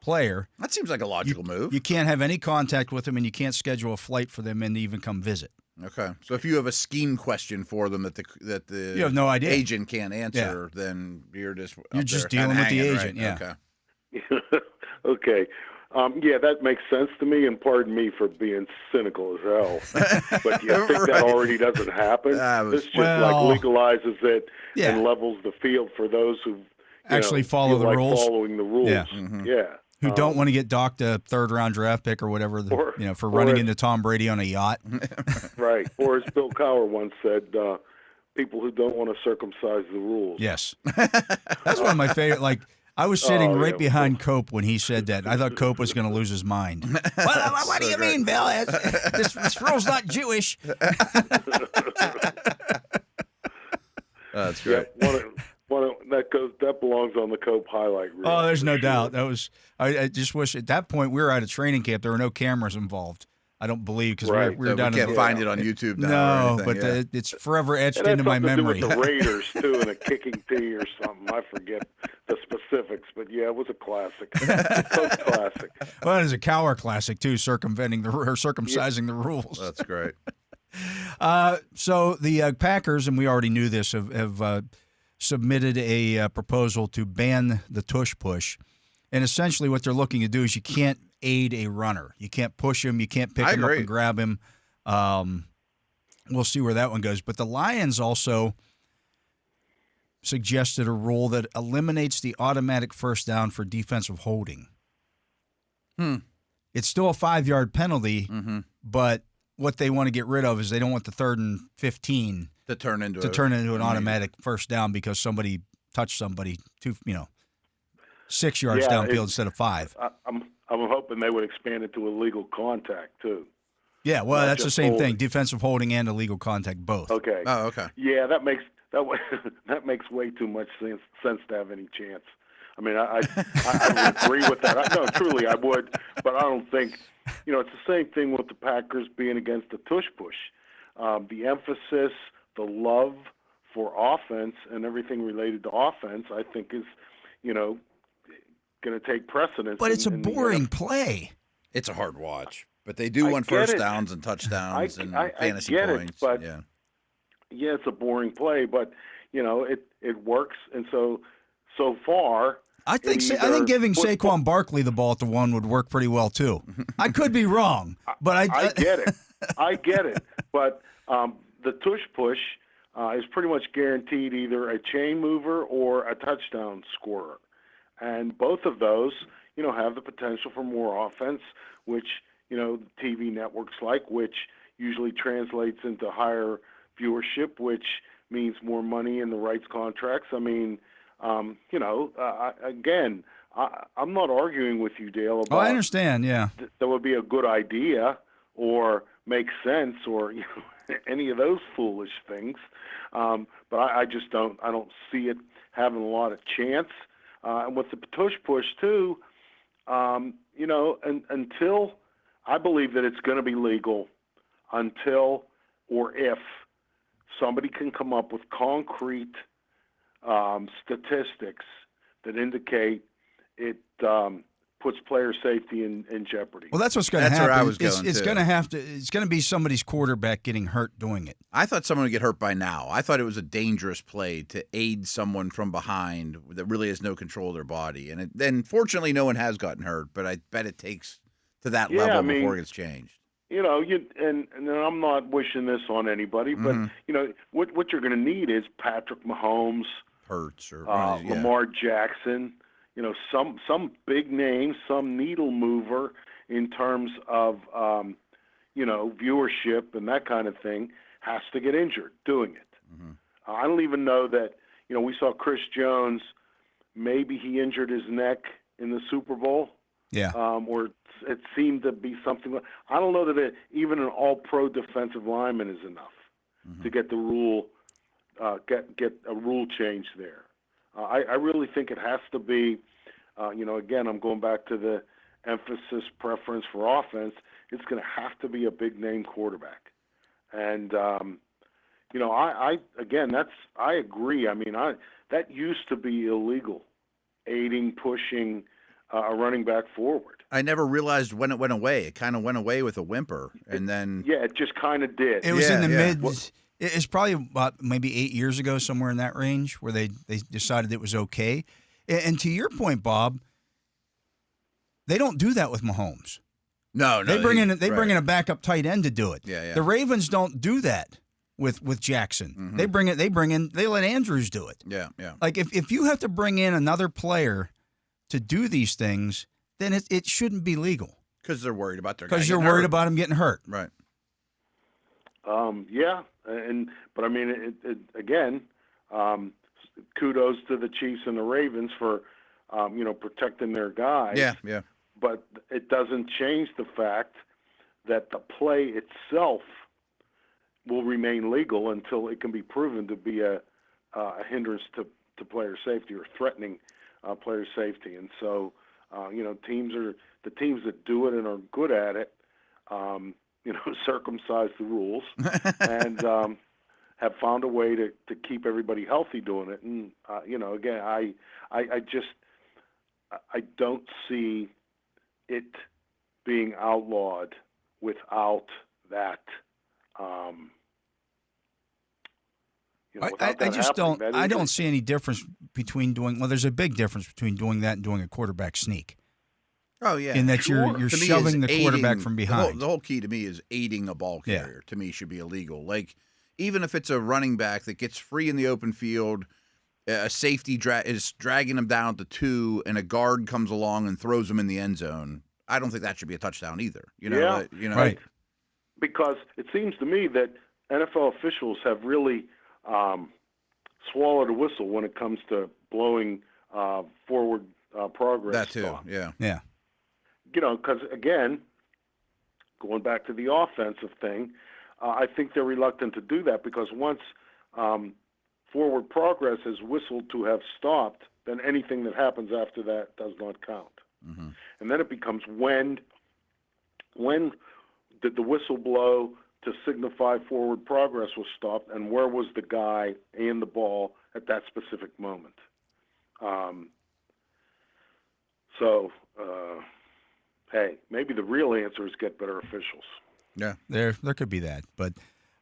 player. That seems like a logical move. You can't have any contact with them, and you can't schedule a flight for them in to even come visit. Okay, so if you have a scheme question for them that the you have no idea. Agent can't answer, then you're just dealing with the agent. Right? Yeah. Okay. Okay. Yeah, that makes sense to me, and pardon me for being cynical as hell. But you think that already doesn't happen? This just legalizes it and levels the field for those who actually follow the rules. Following the rules. Yeah. Mm-hmm. Yeah. Who don't want to get docked a third-round draft pick or whatever, for running into Tom Brady on a yacht. Right. Or as Bill Cowher once said, people who don't want to circumcise the rules. Yes. That's one of my favorite. I was sitting right behind Cope when he said that. I thought Cope was going to lose his mind. What do you mean, Bill? This rule's not Jewish. That's great. Yeah, that belongs on the Cope highlight reel. Oh, there's no doubt. I just wish at that point we were at a training camp. There were no cameras involved. I don't believe because Right. we're down. We can't find it on YouTube now. No, but it's forever etched It into my memory. It had something to do with the Raiders too, and a kicking tee or something. I forget the specifics, but yeah, it was a classic. So classic. Well, it is a Cowher classic too, circumcising the rules. That's great. So the Packers, and we already knew this, have submitted a proposal to ban the tush push, and essentially what they're looking to do is you can't aid a runner. You can't push him. You can't pick him up and grab him. We'll see where that one goes. But the Lions also suggested a rule that eliminates the automatic first down for defensive holding. It's still a 5-yard penalty, but what they want to get rid of is they don't want the 3rd and 15 to turn into an automatic first down because somebody touched somebody 6 yards downfield instead of 5. I'm hoping they would expand it to illegal contact too. Yeah, well, that's the same thing: defensive holding and illegal contact, both. Okay. Oh, okay. Yeah, that makes way too much sense to have any chance. I mean, I would agree with that. No, truly, I would, but I don't think. It's the same thing with the Packers being against the tush push. The emphasis, the love for offense, and everything related to offense, I think is, going to take precedence. But it's a boring play. It's a hard watch. But they do want first downs and touchdowns and fantasy points. But yeah, it's a boring play, but it works. And so far, I think giving Saquon Barkley the ball at the 1 would work pretty well too. I could be wrong, but I get it. I get it. But the tush push is pretty much guaranteed either a chain mover or a touchdown scorer. And both of those, have the potential for more offense, which, the TV networks like, which usually translates into higher viewership, which means more money in the rights contracts. I mean, again, I'm not arguing with you, Dale, about I understand, yeah. That would be a good idea or make sense or, any of those foolish things. But I just don't see it having a lot of chance. And with the tush push too, until I believe that it's going to be legal until or if somebody can come up with concrete statistics that indicate it puts player safety in jeopardy. Well, that's what's going to happen. Where I was going it's going to it's going to be somebody's quarterback getting hurt doing it. I thought someone would get hurt by now. I thought it was a dangerous play to aid someone from behind that really has no control of their body. And then, fortunately, no one has gotten hurt, but I bet it takes to that level before it gets changed. And I'm not wishing this on anybody, but, what you're going to need is Patrick Mahomes, Hurts, or Lamar Jackson, some big name, some needle mover in terms of, viewership and that kind of thing has to get injured doing it. Mm-hmm. I don't even know that, we saw Chris Jones, maybe he injured his neck in the Super Bowl. Yeah. Or it seemed to be something. I don't know that even an all-pro defensive lineman is enough to get the rule, get a rule change there. I really think it has to be, again, I'm going back to the emphasis preference for offense. It's going to have to be a big-name quarterback. And, I agree. I mean, that used to be illegal, aiding, pushing a running back forward. I never realized when it went away. It kind of went away with a whimper, and then it just kind of did. It was in the mid. It's probably about maybe 8 years ago, somewhere in that range, where they decided it was okay. And to your point, Bob, they don't do that with Mahomes. No, they bring in a backup tight end to do it. Yeah. The Ravens don't do that with Jackson. Mm-hmm. They let Andrews do it. Yeah. Like if you have to bring in another player to do these things, then it shouldn't be legal. Because they're worried about Because you're worried about him getting hurt. Right. But I mean, again, kudos to the Chiefs and the Ravens for, protecting their guys. Yeah. But it doesn't change the fact that the play itself will remain legal until it can be proven to be a hindrance to player safety or threatening player safety. And so, the teams that do it and are good at it, circumcised the rules and have found a way to keep everybody healthy doing it. And again, I don't see it being outlawed without that. I just don't. I don't see any difference between doing. Well, there's a big difference between doing that and doing a quarterback sneak. Oh yeah, in that you're shoving the quarterback from behind. The whole key to me is aiding a ball carrier. To me, should be illegal. Like even if it's a running back that gets free in the open field, a safety is dragging him down to 2, and a guard comes along and throws him in the end zone. I don't think that should be a touchdown either. Right? Because it seems to me that NFL officials have really swallowed a whistle when it comes to blowing forward progress. That too, stop. Yeah. Because again, going back to the offensive thing, I think they're reluctant to do that because once forward progress is whistled to have stopped, then anything that happens after that does not count. Mm-hmm. And then it becomes when did the whistle blow to signify forward progress was stopped, and where was the guy and the ball at that specific moment? Hey, maybe the real answer is get better officials. Yeah, there could be that, but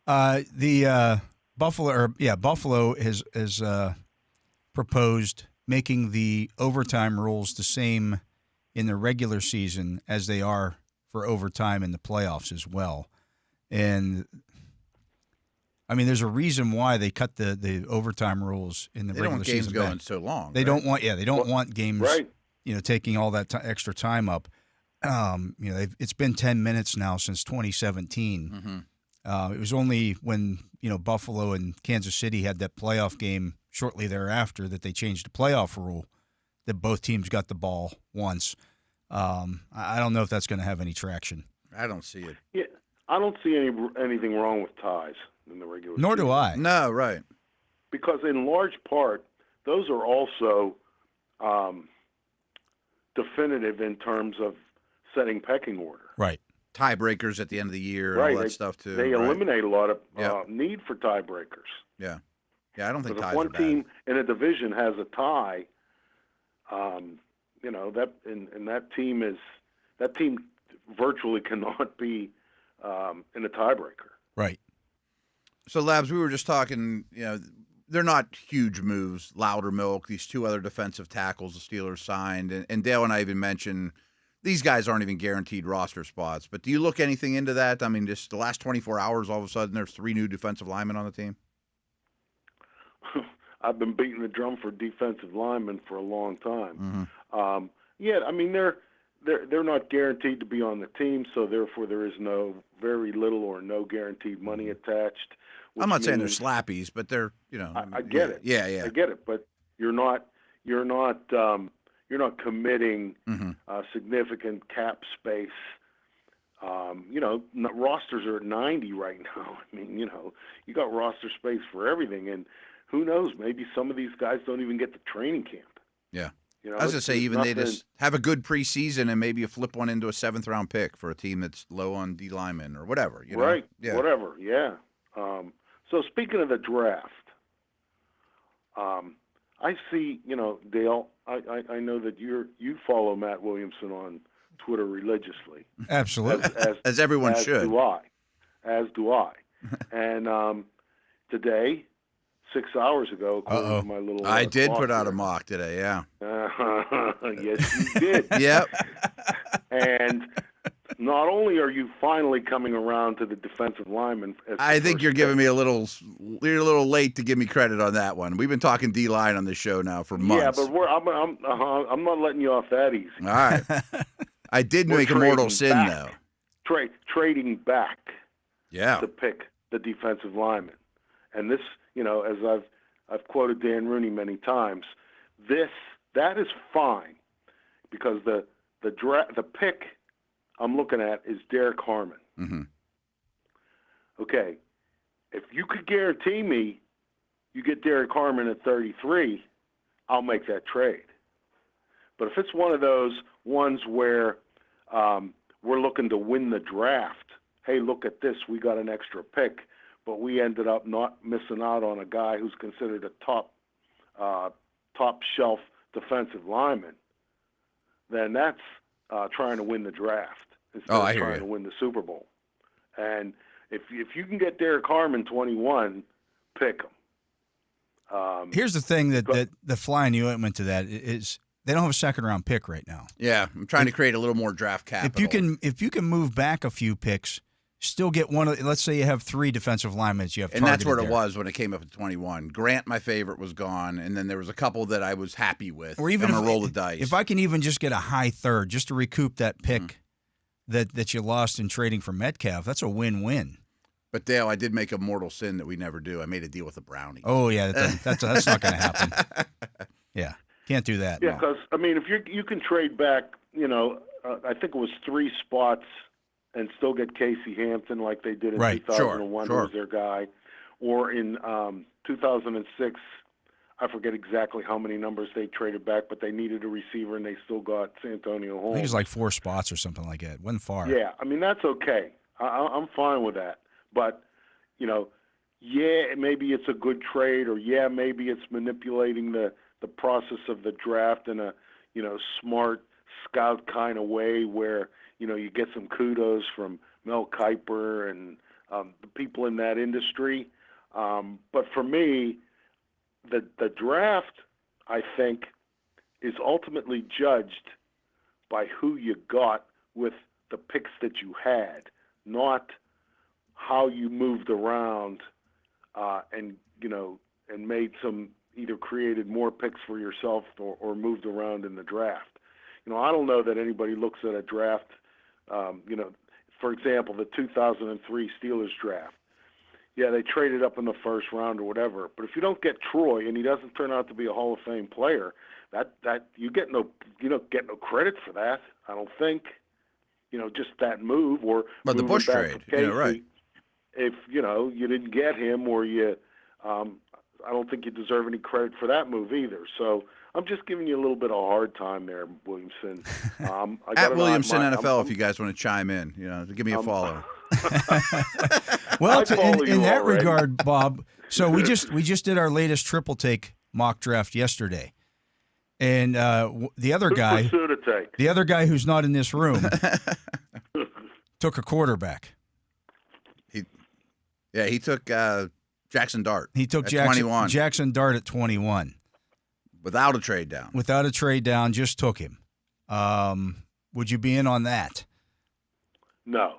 the Buffalo has proposed making the overtime rules the same in the regular season as they are for overtime in the playoffs as well. And I mean, there's a reason why they cut the overtime rules in the regular season. They don't want games going so long. They don't want they don't want games taking all that extra time up. It's been 10 minutes now since 2017. Mm-hmm. It was only when Buffalo and Kansas City had that playoff game shortly thereafter that they changed the playoff rule that both teams got the ball once. I don't know if that's going to have any traction. I don't see it. Yeah, I don't see anything wrong with ties in the regular season. Nor do I. No, right. Because in large part, those are also definitive in terms of setting pecking order. Right. Tiebreakers at the end of the year and all that stuff, too. They eliminate a lot of need for tiebreakers. Yeah. Yeah, I don't think ties if one are bad. team in a division has a tie, that team virtually cannot be in a tiebreaker. Right. So, Labs, we were just talking, they're not huge moves. Loudermilk, these 2 other defensive tackles the Steelers signed. And Dale and I even mentioned these guys aren't even guaranteed roster spots. But do you look anything into that? I mean, just the last 24 hours, all of a sudden, there's 3 new defensive linemen on the team? I've been beating the drum for defensive linemen for a long time. Mm-hmm. I mean, they're not guaranteed to be on the team, so therefore there is very little or no guaranteed money attached. I'm not saying they're slappies, but they're I get it. Yeah, I get it, but you're not committing significant cap space. Rosters are at 90 right now. I mean, you got roster space for everything, and who knows? Maybe some of these guys don't even get to training camp. Yeah. I was going to say, even they just have a good preseason and maybe you flip one into a 7th-round pick for a team that's low on D linemen or whatever. Right. Yeah. Whatever. Yeah. So speaking of the draft, I see. Dale. I know that you follow Matt Williamson on Twitter religiously. Absolutely. As everyone should. As do I. And today, 6 hours ago, according to my little I did put out here. a mock today, yeah. Yes, you did. Yep. And not only are you finally coming around to the defensive lineman. I think you're giving me you're a little late to give me credit on that one. We've been talking D-line on this show now for months. Yeah, but I'm not letting you off that easy. All right. I did make a mortal sin, though. Trading back to pick the defensive lineman. And this, as I've quoted Dan Rooney many times, that is fine because the pick I'm looking at is Derek Harmon. Mm-hmm. Okay, if you could guarantee me you get Derek Harmon at 33, I'll make that trade. But if it's one of those ones where we're looking to win the draft, hey, look at this, we got an extra pick, but we ended up not missing out on a guy who's considered a top shelf defensive lineman, then that's trying to win the draft instead of trying to win the Super Bowl. And if you can get Derek Harmon 21, pick him. Here's the thing that the flying the ointment to that is they don't have a second-round pick right now. Yeah, I'm trying to create a little more draft capital. If you can move back a few picks, still get one of. Let's say you have 3 defensive linemen you have, and that's where it was when it came up at 21. Grant, my favorite, was gone, and then there was a couple that I was happy with. Or even I'm gonna roll the dice. If I can even just get a high third just to recoup that pick that you lost in trading for Metcalf, that's a win-win. But Dale, I did make a mortal sin that we never do. I made a deal with the Brownie. Oh yeah, that's not going to happen. Yeah, can't do that. Yeah, because if you can trade back, I think it was 3 spots and still get Casey Hampton like they did in 2001, who was their guy, or in 2006. I forget exactly how many numbers they traded back, but they needed a receiver and they still got Santonio Holmes. I think it was like 4 spots or something like that. Wasn't far. Yeah, that's okay. I'm fine with that. But, maybe it's a good trade, or maybe it's manipulating the process of the draft in a, smart scout kind of way where, you get some kudos from Mel Kiper and the people in that industry. But for me, the draft, I think, is ultimately judged by who you got with the picks that you had, not how you moved around and made either created more picks for yourself or moved around in the draft. I don't know that anybody looks at a draft, for example, the 2003 Steelers draft. Yeah, they traded up in the first round or whatever. But if you don't get Troy and he doesn't turn out to be a Hall of Fame player, that you don't get no credit for that. I don't think. Just that move or but the Bush trade, right? If you didn't get him or I don't think you deserve any credit for that move either. So I'm just giving you a little bit of a hard time there, Williamson. At Williamson NFL, if you guys want to chime in, give me a follow. Well, in that regard, Bob. So we just did our latest triple take mock draft yesterday, and the other guy who's not in this room, took a quarterback. He took Jackson Dart. He took Jackson Dart at 21. Without a trade down. Without a trade down, just took him. Would you be in on that? No,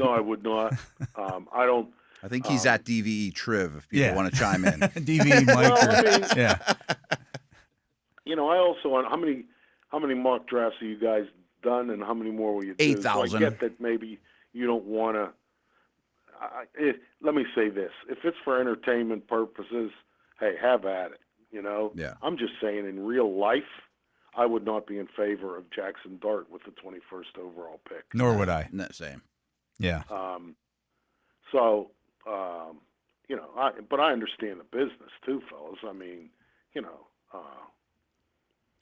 I would not. I don't. I think he's at DVE Triv if people want to chime in. DVE Mike. Yeah. I also how many mock drafts have you guys done, and how many more will you do? 8,000. So I get that maybe you don't want to. Let me say this: if it's for entertainment purposes, hey, have at it. Yeah. I'm just saying, in real life, I would not be in favor of Jackson Dart with the 21st overall pick. Nor would I. Same. Yeah. But I understand the business too, fellas.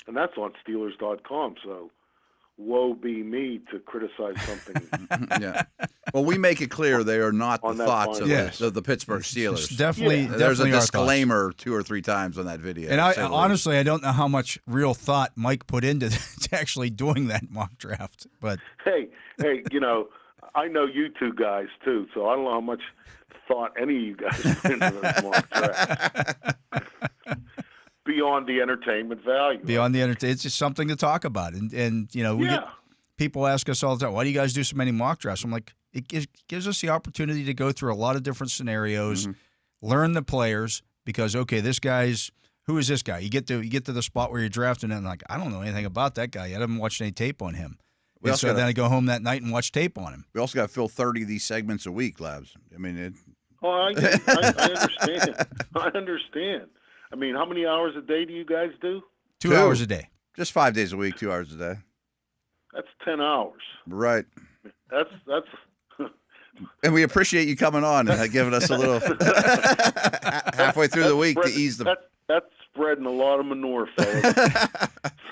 And that's on Steelers.com. So, woe be me to criticize something. Yeah. Well, we make it clear they are not the thoughts of the Pittsburgh Steelers. It's definitely, there's a disclaimer 2 or 3 times on that video. And honestly, I don't know how much real thought Mike put into to actually doing that mock draft. But hey, I know you two guys too, so I don't know how much thought any of you guys put into this mock draft. Beyond the entertainment value. It's just something to talk about. And we get people ask us all the time, why do you guys do so many mock drafts? I'm like, it gives us the opportunity to go through a lot of different scenarios, learn the players, because, okay, who is this guy? You get to the spot where you're drafting and like, I don't know anything about that guy. I haven't watched any tape on him. Then I go home that night and watch tape on him. We also got to fill 30 of these segments a week, Labs. I understand. I understand. How many hours a day do you guys do? 2 hours a day. Just 5 days a week, 2 hours a day. That's 10 hours. Right. That's. And we appreciate you coming on and giving us a little halfway through the week to ease the. That's spreading a lot of manure, fellas.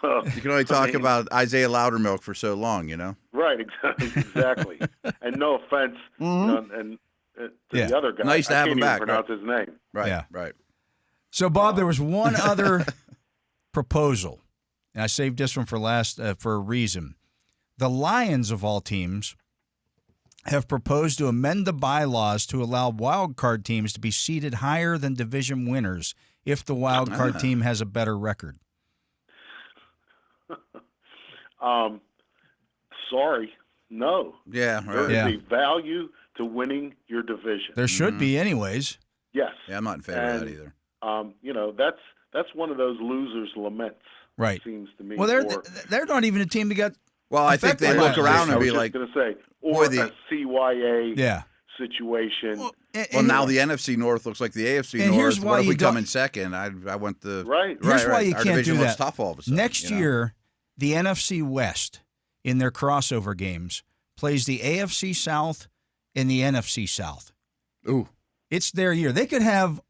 So you can only talk about Isaiah Loudermilk for so long, Right, exactly. And no offense, and to the other guy, nice to have him back. I can't even pronounce his name. Right, right. So, Bob, there was one other proposal, and I saved this one for last for a reason. The Lions, of all teams, have proposed to amend the bylaws to allow wild card teams to be seated higher than division winners if the wild card team has a better record. Sorry, no. Yeah, right. There is a value to winning your division. There should be, anyways. Yes. Yeah, I'm not in favor of that either. That's one of those losers' laments. Right. It seems to me. Well, they're not even a team that got. Well, I think they look around and be like, going to say, or a CYA situation. Well, now the NFC North looks like the AFC North. Here's why what if we come in second? I went the right. Here's why you Our can't division do looks that. tough all of a sudden. Next year, the NFC West in their crossover games plays the AFC South and the NFC South. Ooh, it's their year. They could have.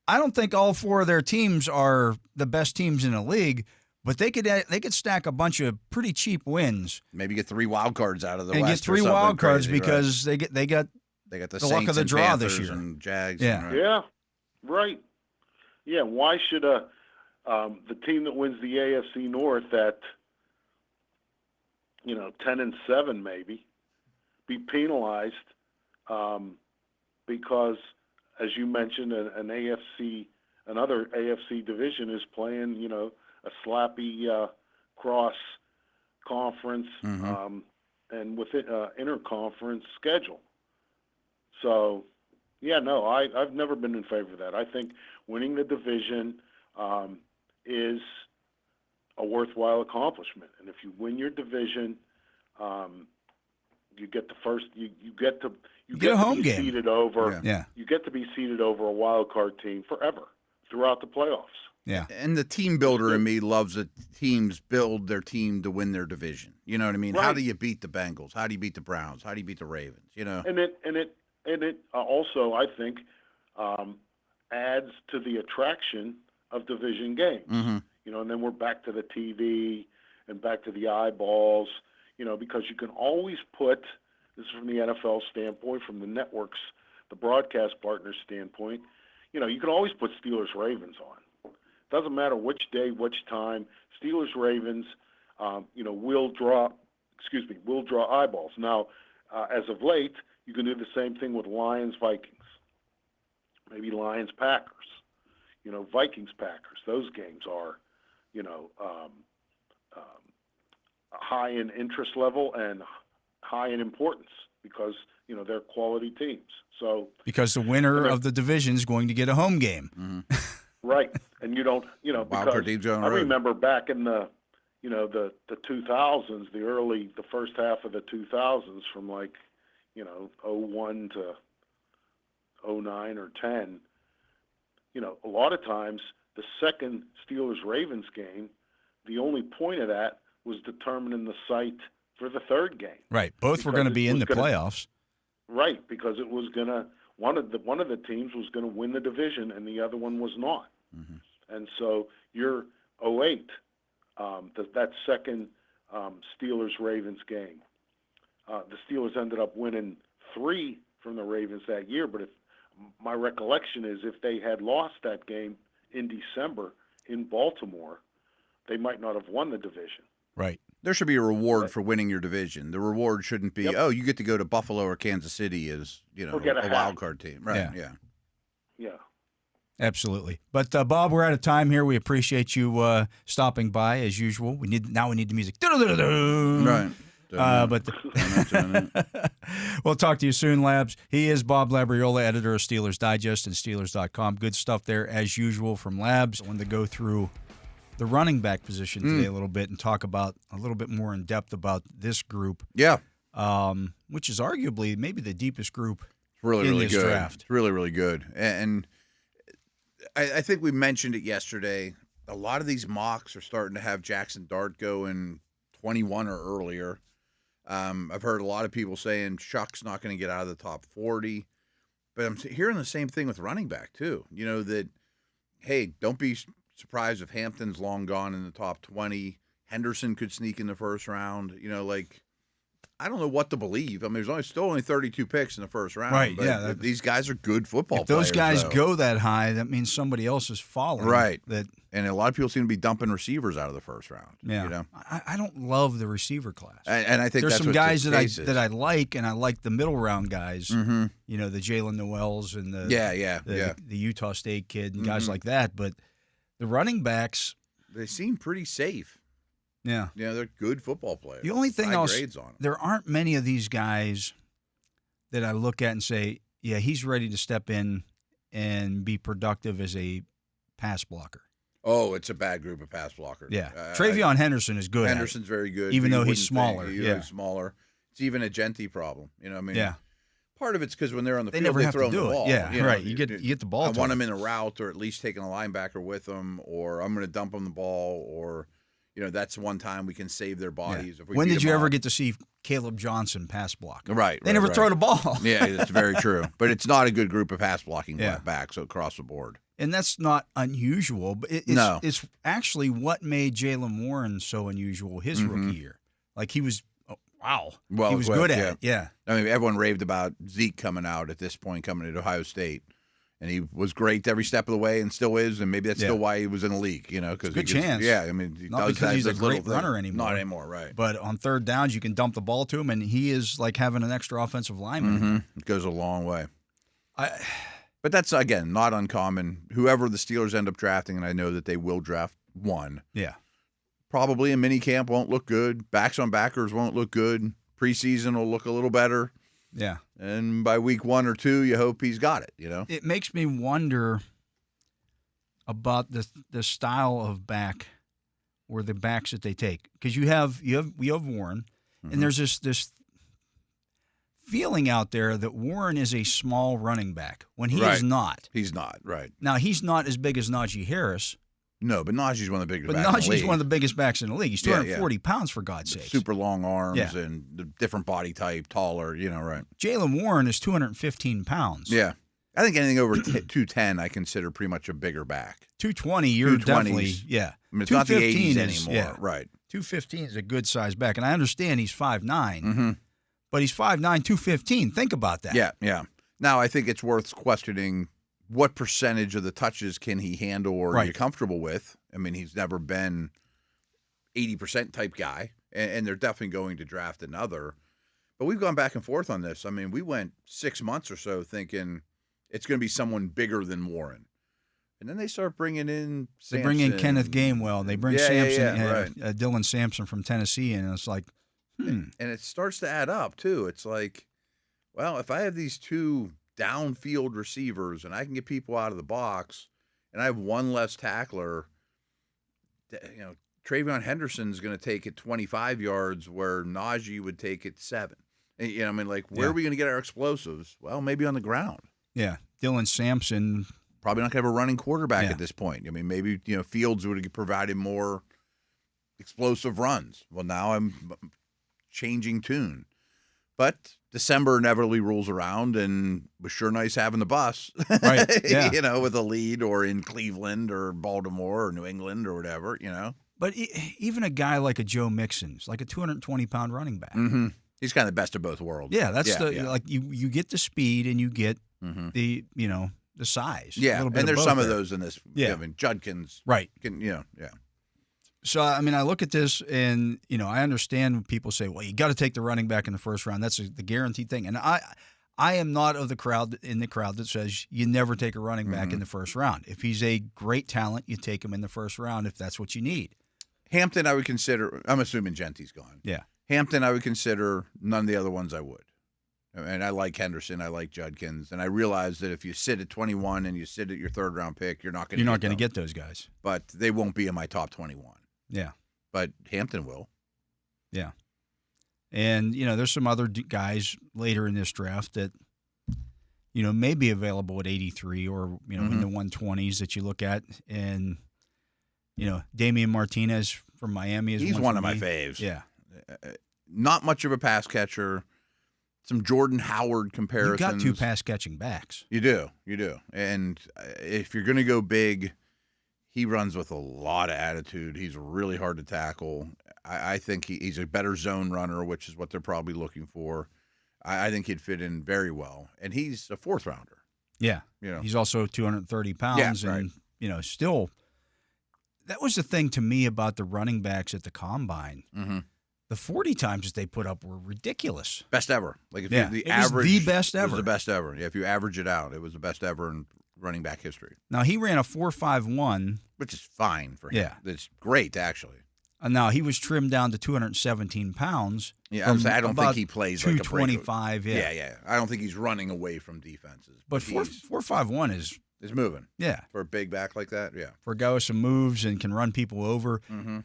I don't think all four of their teams are the best teams in the league. But they could stack a bunch of pretty cheap wins. Maybe get 3 wild cards out of the West. And get 3 wild cards because they got the Saints luck of the draw Panthers this year. And Jags. Yeah. Yeah. Right. Yeah. Why should the team that wins the AFC North at 10-7 maybe be penalized because, as you mentioned, another AFC division is playing a slappy cross conference and with interconference schedule. So, I've never been in favor of that. I think winning the division is a worthwhile accomplishment, and if you win your division, you get the first. You get to a home game. Seated over. Yeah. You get to be seated over a wild card team forever throughout the playoffs. Yeah. And the team builder in me loves that teams build their team to win their division. You know what I mean? Right. How do you beat the Bengals? How do you beat the Browns? How do you beat the Ravens? And it also, I think, adds to the attraction of division games. Mm-hmm. And then we're back to the TV and back to the eyeballs, because you can always put, this is from the NFL standpoint, from the networks, the broadcast partners standpoint, you can always put Steelers-Ravens on. Doesn't matter which day, which time. Steelers-Ravens, will draw eyeballs. Now, as of late, you can do the same thing with Lions-Vikings, maybe Lions-Packers, Vikings-Packers. Those games are, high in interest level and high in importance because, they're quality teams. So because the winner of the division is going to get a home game. Mm-hmm. Right. And you don't, because I remember back in the 2000s, the first half of the 2000s from 01 to 09 or 10, a lot of times the second Steelers-Ravens game, the only point of that was determining the site for the third game. Right. Both were going to be in the playoffs. Right, because it was going to one of the teams was going to win the division and the other one was not. Mm-hmm. And so your 08, that second Steelers-Ravens game, the Steelers ended up winning 3 from the Ravens that year. But my recollection is if they had lost that game in December in Baltimore, they might not have won the division. Right. There should be a reward for winning your division. The reward shouldn't be, you get to go to Buffalo or Kansas City as a wild card team. Right. Yeah. Absolutely. But Bob, we're out of time here. We appreciate you stopping by as usual. We need the music. Right. We'll talk to you soon, Labs. He is Bob Labriola, editor of Steelers Digest and Steelers.com. Good stuff there as usual from Labs. I wanted to go through the running back position today a little bit and talk about a little bit more in depth about this group. Yeah. Which is arguably maybe the deepest group in this good. Draft. It's really, really good. And I think we mentioned it yesterday. A lot of these mocks are starting to have Jackson Dart going 21 or earlier. I've heard a lot of people saying Chuck's not going to get out of the top 40. But I'm hearing the same thing with running back, too. That, hey, don't be surprised if Hampton's long gone in the top 20. Henderson could sneak in the first round. I don't know what to believe. I mean, there's still only 32 picks in the first round. Right, but yeah. These guys are good football if those players. guys go that high, that means somebody else is falling. Right. And a lot of people seem to be dumping receivers out of the first round. Yeah. I don't love the receiver class. And I think there's that's some what guys that I like, and I like the middle round guys. Mm-hmm. The Jalen Noels and the Utah State kid and guys like that. But the running backs, they seem pretty safe. Yeah. They're good football players. The only thing grades on them. There aren't many of these guys that I look at and say, yeah, he's ready to step in and be productive as a pass blocker. Oh, it's a bad group of pass blockers. Yeah. Travion Henderson is good. Henderson's very good. Even though he's smaller. He's smaller. It's even a Genti problem. Yeah. Part of it's because when they're on the they field, never they have throw to do them the ball. it. Yeah, right. You get the ball. I want them in a route, or at least taking a linebacker with them, or I'm going to dump them the ball, or that's one time we can save their bodies. Yeah. If we when did you ever get to see Caleb Johnson pass block? Right. They never throw the ball. Yeah, it's very true. But it's not a good group of pass blocking backs across the board. And that's not unusual, but it's actually what made Jalen Warren so unusual his rookie year. Like he was, he was good at it. Yeah. I mean, everyone raved about Zeke coming out at this point, coming to Ohio State. And he was great every step of the way and still is, and maybe that's still why he was in the league, because good chance. Yeah, I mean, not because he's a great runner anymore. Not anymore, right. But on third downs, you can dump the ball to him, and he is like having an extra offensive lineman. Mm-hmm. It goes a long way. But that's, again, not uncommon. Whoever the Steelers end up drafting, and I know that they will draft one. Yeah. Probably in minicamp won't look good. Backs on backers won't look good. Preseason will look a little better. Yeah. And by week 1 or 2, you hope he's got it, It makes me wonder about the style of back or the backs that they take. Because we have Warren, and there's this feeling out there that Warren is a small running back when he is not. He's not, right. Now, he's not as big as Najee Harris. No, but Najee's one of the biggest backs in the league. Najee's one of the biggest backs in the league. He's 240 pounds, for God's sake. Super long arms and the different body type, taller, right. Jalen Warren is 215 pounds. Yeah. I think anything over 210 I consider pretty much a bigger back. 220, you're definitely, I mean, it's not the 80s anymore. Right. 215 is a good size back. And I understand he's 5'9", but he's 5'9", 215. Think about that. Yeah. Now, I think it's worth questioning what percentage of the touches can he handle or are you comfortable with? I mean, he's never been 80% type guy, and they're definitely going to draft another. But we've gone back and forth on this. I mean, we went 6 months or so thinking it's going to be someone bigger than Warren. And then they start bringing in Sampson. They bring in Kenneth Gainwell. They bring Dylan Sampson from Tennessee, and it's like, And it starts to add up, too. It's like, well, if I have these two downfield receivers and I can get people out of the box and I have one less tackler, Travion Henderson's going to take it 25 yards where Najee would take it 7. Where are we going to get our explosives? Well, maybe on the ground. Yeah. Dylan Sampson. Probably not going to have a running quarterback at this point. I mean, maybe, Fields would have provided more explosive runs. Well, now I'm changing tune. But December inevitably rolls around, and it was sure nice having the bus, right? Yeah. With a lead, or in Cleveland or Baltimore or New England or whatever, But even a guy like a Joe Mixon's like a 220-pound running back. Mm-hmm. He's kind of the best of both worlds. Yeah, that's like you get the speed and you get the the size. Yeah, and there's some of those in this. Yeah, I mean, Judkins. Right. Yeah. So, I mean, I look at this and, I understand when people say, well, you got to take the running back in the first round. That's the guaranteed thing. And I am not of the crowd that says you never take a running back in the first round. If he's a great talent, you take him in the first round if that's what you need. Hampton, I would consider. I'm assuming Genti's gone. Yeah. Hampton, I would consider. None of the other ones I would. And I like Henderson. I like Judkins. And I realize that if you sit at 21 and you sit at your third-round pick, you're not going to get those guys. But they won't be in my top 21. Yeah. But Hampton will. Yeah. And, there's some other guys later in this draft that, may be available at 83 or, in the 120s that you look at. And, Damian Martinez from Miami is one of my faves. Yeah. Not much of a pass catcher. Some Jordan Howard comparisons. You got two pass-catching backs. You do. And if you're going to go big, He runs with a lot of attitude. He's really hard to tackle. I think he's a better zone runner, which is what they're probably looking for. I think he'd fit in very well. And he's a fourth rounder. Yeah. He's also 230 pounds. Yeah, and, still, that was the thing to me about the running backs at the Combine. Mm-hmm. The 40 times that they put up were ridiculous. Best ever. Like if it was the best ever. It was the best ever. Yeah, if you average it out, it was the best ever in running back history. Now, he ran a 4.51. Which is fine for him. Yeah. It's great, actually. Now, he was trimmed down to 217 pounds. Yeah, I don't think he plays like a 225, yeah. I don't think he's running away from defenses. But 4.51 is moving. Yeah. For a big back like that, yeah. For a guy with some moves and can run people over. Mm-hmm.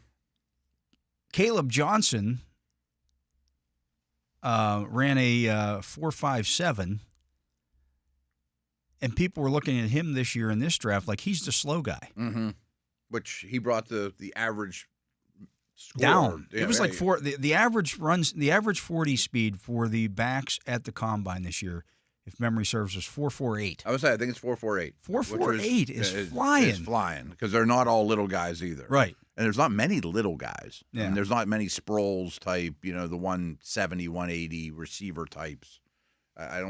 Caleb Johnson ran a 4.57, and people were looking at him this year in this draft like he's the slow guy. Mm-hmm. Which he brought the average score down. Yeah, it was like the average 40 speed for the backs at the Combine this year, if memory serves, was 4.48. I would say I think it's 4.48. 4.48 is flying. It's flying because they're not all little guys either. Right. And there's not many little guys. Yeah. And there's not many Sproles type, the 170, 180 receiver types. I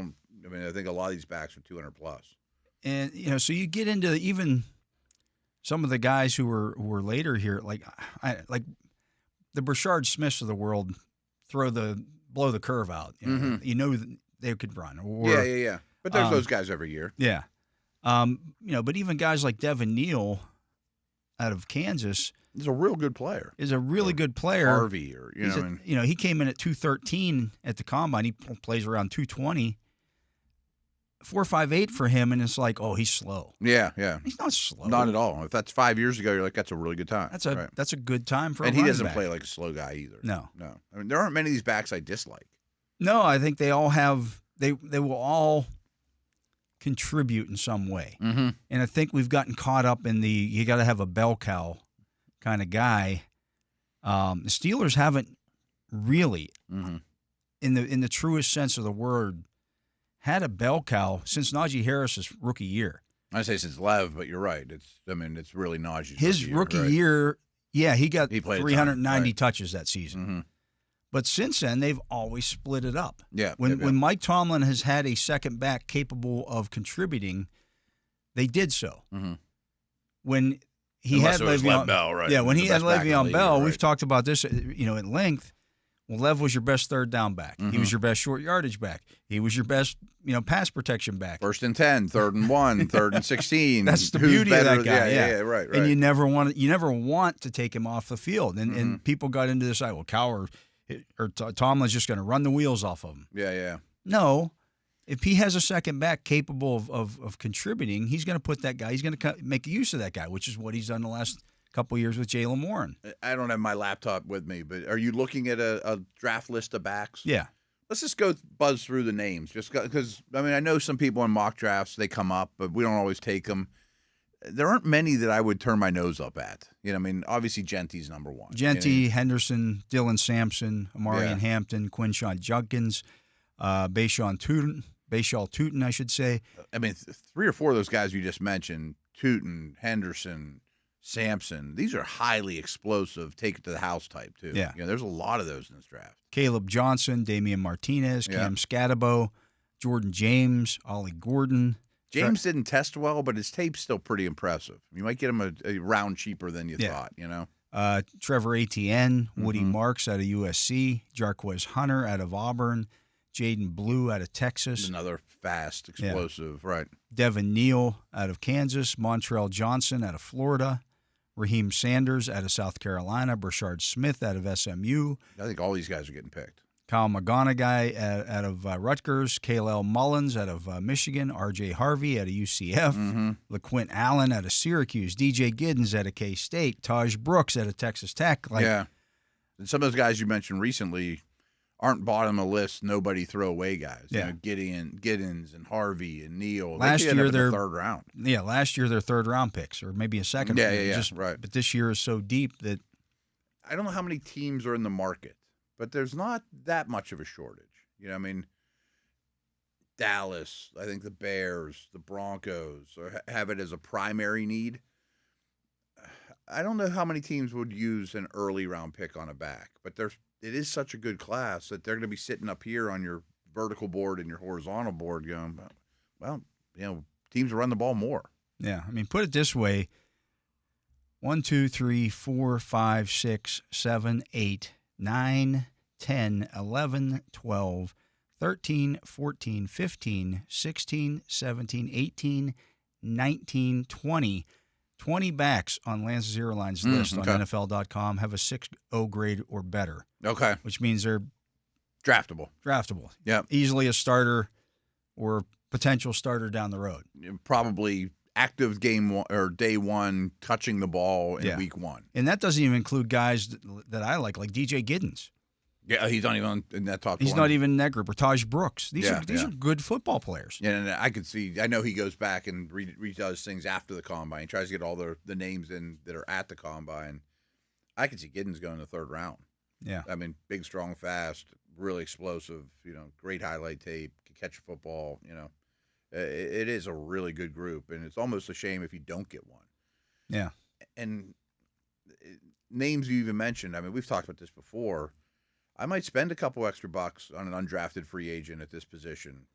think a lot of these backs are 200 plus. And so you get into even some of the guys who were later here, like the Brashard Smiths of the world, blow the curve out. They could run. Or, yeah. But there's those guys every year. Yeah. But even guys like Devin Neal out of Kansas. He's a real good player. Is a really good player. Harvey, he came in at 213 at the Combine. He plays around 220. 4.58 for him, and it's like, oh, he's slow. Yeah. He's not slow. Not at all. If that's 5 years ago, you're like, that's a really good time. That's a good time for. And he doesn't back. play like a slow guy either. No. I mean, there aren't many of these backs I dislike. No, I think they all have. They will all contribute in some way, mm-hmm. and I think we've gotten caught up in you got to have a bell cow kind of guy. The Steelers haven't really, mm-hmm. in the truest sense of the word, had a bell cow since Najee Harris's rookie year. I say since Lev, but you're right. It's really Najee's his rookie year. Yeah, he got 390 right. touches that season. Mm-hmm. But since then, they've always split it up. Yeah. When Mike Tomlin has had a second back capable of contributing, they did so. Mm-hmm. When he had Le'Veon Bell, right? Yeah, when he had Le'Veon Bell, right. we've talked about this, at length. Well, Lev was your best third down back. Mm-hmm. He was your best short yardage back. He was your best, pass protection back. 1st and 10, 3rd and 1, 3rd and 16. That's the beauty of that guy. Yeah, right. And you never want to take him off the field. And and people got into this, Cowher or Tomlin's just going to run the wheels off of him. Yeah. No. If he has a second back capable of contributing, he's going to put that guy. He's going to make use of that guy, which is what he's done the last couple of years with Jaylen Warren. I don't have my laptop with me, but are you looking at a draft list of backs? Yeah. Let's just go buzz through the names, just because I know some people in mock drafts they come up, but we don't always take them. There aren't many that I would turn my nose up at. Obviously Genty's number one. Genty, Henderson, Dylan Sampson, Amarian Hampton, Quinshon Judkins, Bashaw Tootin, I should say. 3 or 4 of those guys you just mentioned, Tootin, Henderson, Sampson, these are highly explosive, take it to the house type, too. Yeah. There's a lot of those in this draft. Caleb Johnson, Damian Martinez, Cam Scatabo, Jordan James, Ollie Gordon. James didn't test well, but his tape's still pretty impressive. You might get him a round cheaper than you thought, Trevor Etienne, Woody Marks out of USC, Jarquez Hunter out of Auburn, Jaden Blue out of Texas. Another fast, explosive, right. Devin Neal out of Kansas, Montrell Johnson out of Florida, Raheem Sanders out of South Carolina, Brashard Smith out of SMU. I think all these guys are getting picked. Kyle McGonigal out of Rutgers, Kalel Mullins out of Michigan, R.J. Harvey out of UCF, LaQuint Allen out of Syracuse, DJ Giddens out of K-State, Taj Brooks out of Texas Tech. And some of those guys you mentioned recently aren't bottom of the list, nobody throw away guys. Giddens and Harvey and Neal. Last year they're third round. Yeah, last year they're third round picks or maybe a second. Right. But this year is so deep that I don't know how many teams are in the market, but there's not that much of a shortage. Dallas, I think the Bears, the Broncos have it as a primary need. I don't know how many teams would use an early round pick on a back, but it is such a good class that they're going to be sitting up here on your vertical board and your horizontal board going, well, teams run the ball more. Yeah, I mean, put it this way: 1, 2, 3, 4, 5, 6, 7, 8, 9, 10, 11, 12, 13, 14, 15, 16, 17, 18, 19, 20. 20 backs on Lance Zierlein's list on NFL.com have a 6.0 grade or better. Okay. Which means they're draftable. Yeah. Easily a starter or potential starter down the road. Probably active game one, or day one, touching the ball in week one. And that doesn't even include guys that I like DJ Giddens. Yeah, he's not even in that top 20. He's not even in that group. Or Taj Brooks. These are good football players. Yeah, and I know he goes back and redoes things after the combine. He tries to get all the names in that are at the combine. I could see Giddens going in the third round. Yeah. I mean, big, strong, fast, really explosive, great highlight tape, can catch a football, It is a really good group, and it's almost a shame if you don't get one. Yeah. And names you even mentioned, I mean, we've talked about this before. I might spend a couple extra bucks on an undrafted free agent at this position.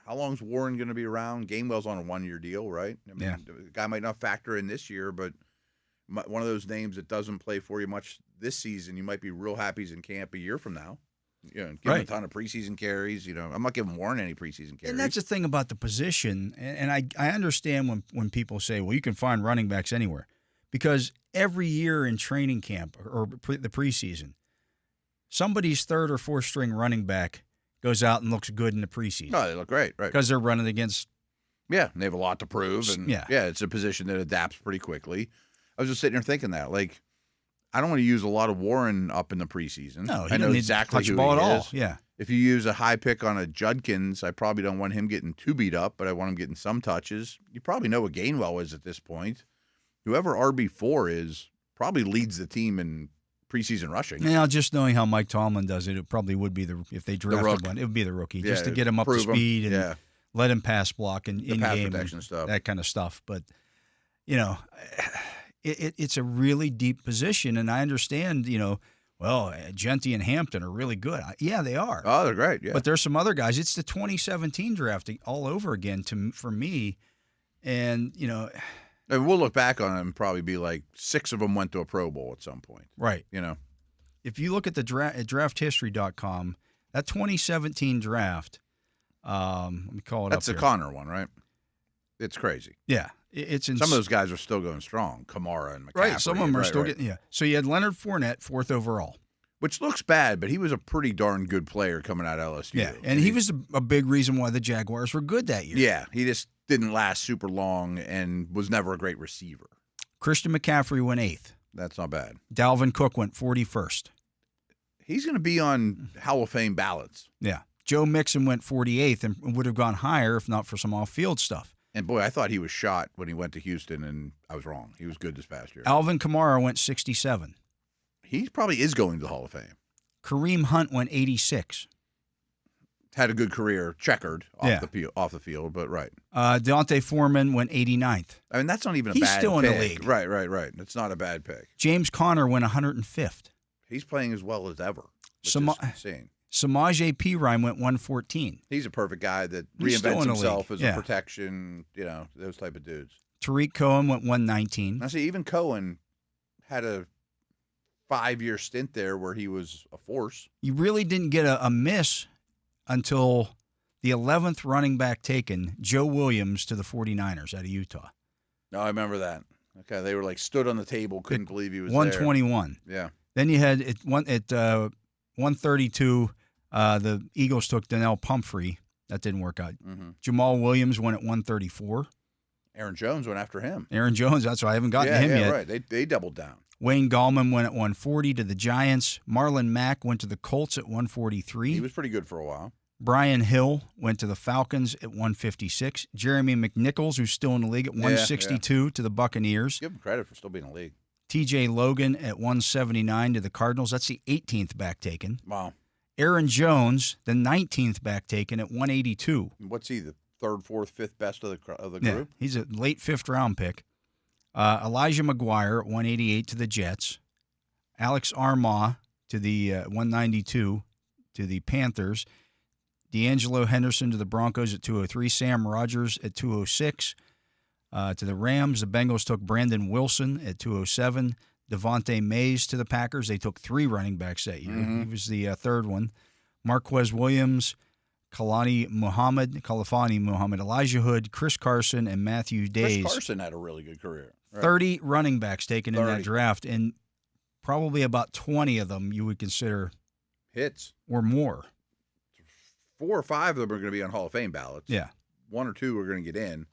How long's Warren going to be around? Gainwell's on a 1-year deal, right? I mean, the guy might not factor in this year, but one of those names that doesn't play for you much this season, you might be real happy he's in camp a year from now. Give him a ton of preseason carries. I'm not giving Warren any preseason carries. And that's the thing about the position. And I understand when people say, well, you can find running backs anywhere. Because every year in training camp or the preseason, somebody's third or fourth string running back goes out and looks good in the preseason. No, they look great, right? Because they're running against. Yeah, they have a lot to prove. And it's a position that adapts pretty quickly. I was just sitting there thinking that, I don't want to use a lot of Warren up in the preseason. No, I know exactly who he is. Yeah. If you use a high pick on a Judkins, I probably don't want him getting too beat up, but I want him getting some touches. You probably know what Gainwell is at this point. Whoever RB4 is probably leads the team in preseason rushing. Now, just knowing how Mike Tomlin does it, it probably would be if they drafted one, it would be the rookie, just to get him up to speed and let him pass block and in-game protection stuff, that kind of stuff. But, it's a really deep position, and I understand, Genty and Hampton are really good. Yeah, they are. Oh, they're great, yeah. But there's some other guys. It's the 2017 draft all over again for me, and, And we'll look back on it and probably be like 6 of them went to a Pro Bowl at some point. Right. If you look at the drafthistory.com, that 2017 draft, let me call it That's up the here. Connor one, right? It's crazy. Yeah. It's some of those guys are still going strong. Kamara and McCaffrey. Right. Some of them are still getting, yeah. So you had Leonard Fournette, 4th overall. Which looks bad, but he was a pretty darn good player coming out of LSU. Yeah, and he was a big reason why the Jaguars were good that year. Yeah, he just didn't last super long and was never a great receiver. Christian McCaffrey went 8th. That's not bad. Dalvin Cook went 41st. He's going to be on Hall of Fame ballots. Yeah. Joe Mixon went 48th and would have gone higher if not for some off-field stuff. And, boy, I thought he was shot when he went to Houston, and I was wrong. He was good this past year. Alvin Kamara went 67. He probably is going to the Hall of Fame. Kareem Hunt went 86. Had a good career, checkered off the field, but right. Deontay Foreman went 89th. I mean, that's not even a He's bad pick. He's still in the league. Right. It's not a bad pick. James Conner went 105th. He's playing as well as ever, which is insane. Samaje Perine went 114. He's a perfect guy that reinvents himself as a protection, those type of dudes. Tariq Cohen went 119. I see, even Cohen had a 5-year stint there where he was a force. You really didn't get a miss until the 11th running back taken, Joe Williams, to the 49ers out of Utah. No, I remember that. Okay, they were stood on the table, couldn't believe he was 121. There. Yeah. Then you had at 132, the Eagles took Donnell Pumphrey. That didn't work out. Mm-hmm. Jamal Williams went at 134. Aaron Jones went after him. Aaron Jones, that's why I haven't gotten him yet. Right. They doubled down. Wayne Gallman went at 140 to the Giants. Marlon Mack went to the Colts at 143. He was pretty good for a while. Brian Hill went to the Falcons at 156. Jeremy McNichols, who's still in the league, at 162 to the Buccaneers. Give him credit for still being in the league. TJ Logan at 179 to the Cardinals. That's the 18th back taken. Wow. Aaron Jones, the 19th back taken at 182. What's he, the 3rd, 4th, 5th best of the group? Yeah, he's a late 5th round pick. Elijah McGuire at 188 to the Jets. Alex Armah to the 192 to the Panthers. D'Angelo Henderson to the Broncos at 203. Sam Rodgers at 206. To the Rams, the Bengals took Brandon Wilson at 207. Devontae Mays to the Packers. They took 3 running backs that year. Mm-hmm. He was the third one. Marquez Williams, Khalfani Muhammad, Elijah Hood, Chris Carson, and Matthew Days. Chris Carson had a really good career. Right. 30 running backs taken in that draft, and probably about 20 of them you would consider hits or more. 4 or 5 of them are going to be on Hall of Fame ballots. Yeah. 1 or 2 are going to get in.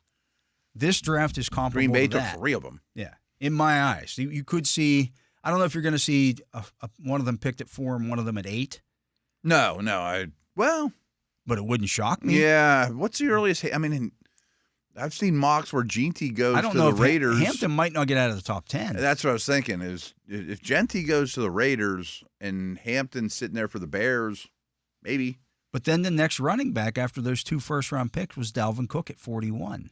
This draft is comparable Green Bay to took that. 3 of them. Yeah. In my eyes. You could see, I don't know if you're going to see one of them picked at 4 and one of them at 8. No. But it wouldn't shock me. Yeah. What's the earliest? I mean, I've seen mocks where Genty goes to the Raiders. Hampton might not get out of the top 10. That's what I was thinking is if Genty goes to the Raiders and Hampton's sitting there for the Bears, maybe. But then the next running back after those 2 first-round picks was Dalvin Cook at 41.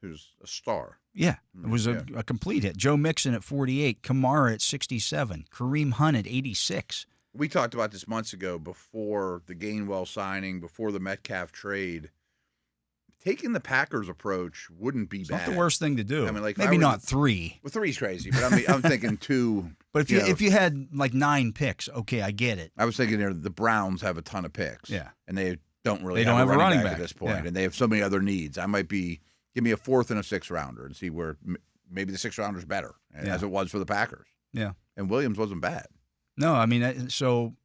Who's a star. Yeah, it was a complete hit. Joe Mixon at 48, Kamara at 67, Kareem Hunt at 86. We talked about this months ago before the Gainwell signing, before the Metcalf trade. Taking the Packers approach wouldn't be bad. Not the worst thing to do. I mean, like maybe not 3. Well, 3's crazy, but I'm thinking 2. But if you had like 9 picks, okay, I get it. I was thinking the Browns have a ton of picks. Yeah, and they don't really have a running back at this point, yeah. And they have so many other needs. I might be give me a 4th and a 6th rounder and see where maybe the 6th rounder's better as it was for the Packers. Yeah, and Williams wasn't bad. No, I mean, so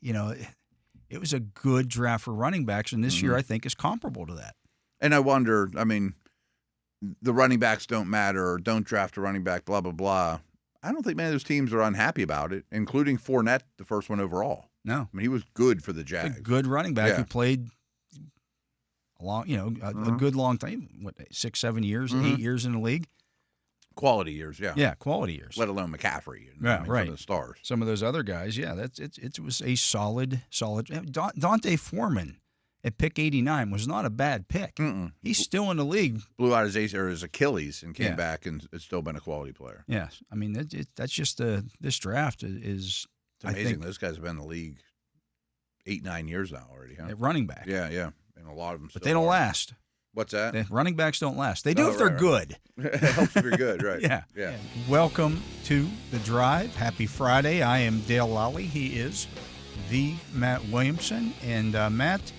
it was a good draft for running backs, and this year I think is comparable to that. And I wonder, I mean, the running backs don't matter, or don't draft a running back, blah, blah, blah. I don't think many of those teams are unhappy about it, including Fournette, the first one overall. No. I mean, he was good for the Jags. A good running back who played a long, a good long time, 6, 7 years, 8 years in the league. Quality years, yeah. Yeah, quality years. Let alone McCaffrey. Right. For the stars. Some of those other guys, yeah, it was a solid. Dante Foreman at pick 89 was not a bad pick. Mm-mm. He's still in the league. Blew out his Achilles and came back and has still been a quality player. Yes. I mean, that's just this draft is. It's amazing. Those guys have been in the league 8, 9 years now already, huh? At running back. Yeah. And a lot of them But they don't last. What's that? Running backs don't last. They do if they're good. It helps if you're good, right. Yeah. Welcome to The Drive. Happy Friday. I am Dale Lolley. He is the Matt Williamson. And Matt,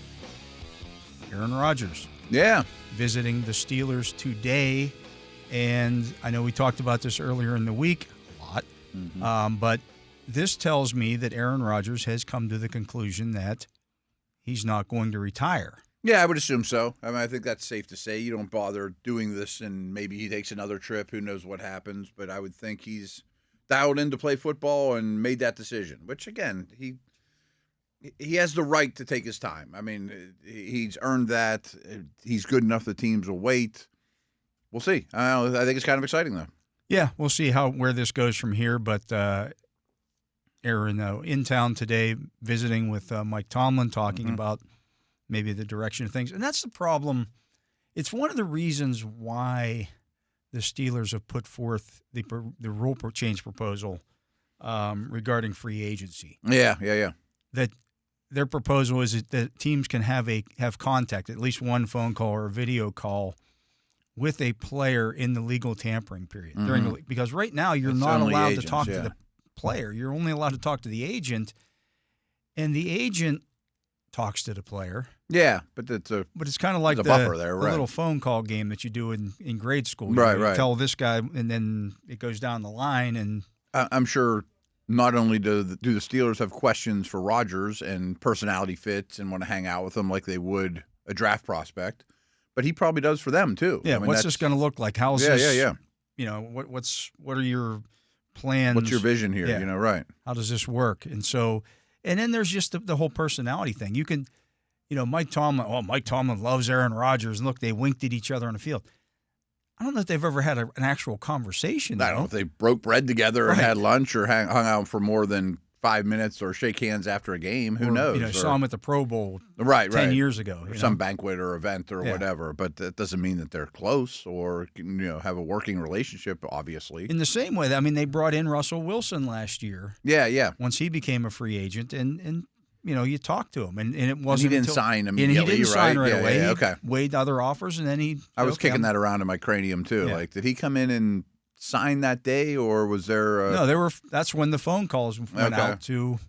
Aaron Rodgers. Yeah. Visiting the Steelers today. And I know we talked about this earlier in the week a lot. But this tells me that Aaron Rodgers has come to the conclusion that he's not going to retire. Yeah, I would assume so. I mean, I think that's safe to say. You don't bother doing this, and maybe he takes another trip. Who knows what happens? But I would think he's dialed in to play football and made that decision, which, again, he has the right to take his time. I mean, he's earned that. He's good enough the teams will wait. We'll see. I think it's kind of exciting, though. Yeah, we'll see where this goes from here. But Aaron, in town today, visiting with Mike Tomlin, talking about maybe the direction of things. And that's the problem. It's one of the reasons why the Steelers have put forth the rule change proposal regarding free agency. Yeah. That their proposal is that teams can have contact, at least one phone call or a video call, with a player in the legal tampering period during the because right now you're not allowed to talk to the player. You're only allowed to talk to the agent, and the agent talks to the player. Yeah, but it's kind of like the buffer there, right? The little phone call game that you do in grade school. You tell this guy, and then it goes down the line. And I'm sure not only do the Steelers have questions for Rodgers and personality fits and want to hang out with him like they would a draft prospect, but he probably does for them too. Yeah, what's this going to look like? How's this? Yeah. What are your plans? What's your vision here? Yeah. Right. How does this work? And then there's just the whole personality thing. You can, Mike Tomlin loves Aaron Rodgers, and look, they winked at each other on the field. I don't know if they've ever had an actual conversation. I don't know if they broke bread together and had lunch or hung out for more than 5 minutes or shake hands after a game. Who knows? Saw him at the Pro Bowl 10 years ago. Or some banquet or event or whatever. But that doesn't mean that they're close or have a working relationship, obviously. In the same way, they brought in Russell Wilson last year. Yeah. Once he became a free agent, and you talked to him, and it wasn't and he didn't sign immediately, and he didn't sign right away. Yeah, okay. He weighed other offers, and then I was kicking that around in my cranium, too. Like, did he come in and sign that day, or was there No, that's when the phone calls went out to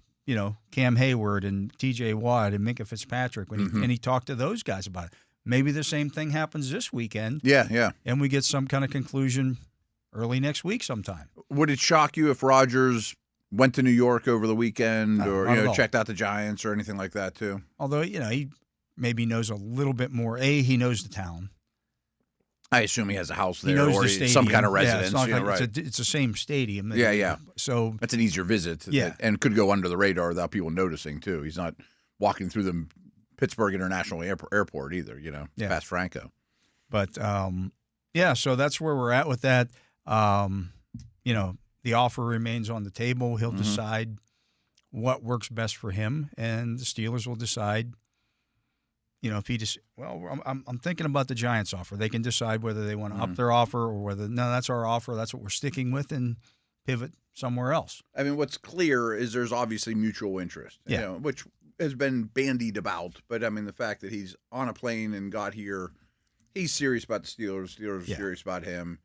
Cam Hayward and T.J. Watt and Minkah Fitzpatrick and he talked to those guys about it. Maybe the same thing happens this weekend. Yeah. And we get some kind of conclusion early next week sometime. Would it shock you if Rodgers went to New York over the weekend or checked out the Giants or anything like that too? Although, he maybe knows a little bit more. He knows the town. I assume he has a house there he knows or the stadium. Some kind of residence. It's the same stadium. Yeah. So that's an easier visit. And could go under the radar without people noticing too. He's not walking through the Pittsburgh International Airport either, past Franco. But, so that's where we're at with that. The offer remains on the table. He'll decide what works best for him, and the Steelers will decide. If he just I'm thinking about the Giants offer. They can decide whether they want to up their offer or whether that's our offer. That's what we're sticking with, and pivot somewhere else. I mean, what's clear is there's obviously mutual interest, which has been bandied about. But I mean, the fact that he's on a plane and got here, he's serious about the Steelers. Steelers are serious about him.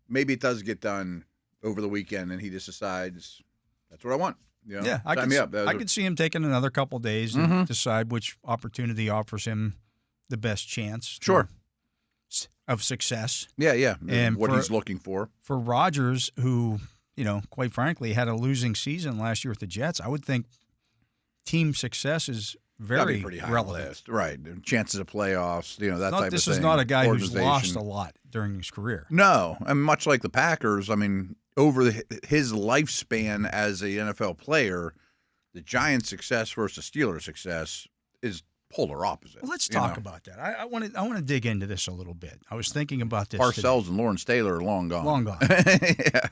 Maybe it does get done over the weekend, and he just decides that's what I want. I could see him taking another couple days and decide which opportunity offers him the best chance of success. Yeah. And what he's looking for. For Rodgers, who, quite frankly, had a losing season last year with the Jets, I would think team success is very pretty high relevant. Right. Chances of playoffs, that type of thing. This is not a guy who's lost a lot during his career. No. And much like the Packers, over his lifespan as a NFL player, the Giants' success versus Steelers' success is polar opposite. Well, let's talk about that. I want to dig into this a little bit. I was thinking about this. Parcells and Lawrence Taylor are long gone. Long gone. Yeah.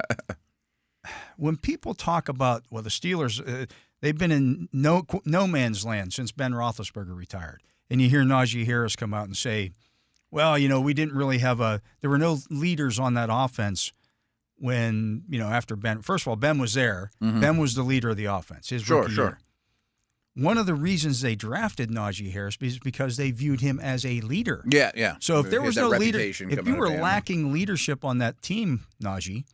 When people talk about the Steelers, they've been in no man's land since Ben Roethlisberger retired, and you hear Najee Harris come out and say, "Well, we didn't really have there were no leaders on that offense." When, after Ben, first of all, Ben was there. Ben was the leader of the offense. His rookie year. One of the reasons they drafted Najee Harris is because they viewed him as a leader. Yeah. So if there was no leader, if you were lacking leadership on that team, Najee,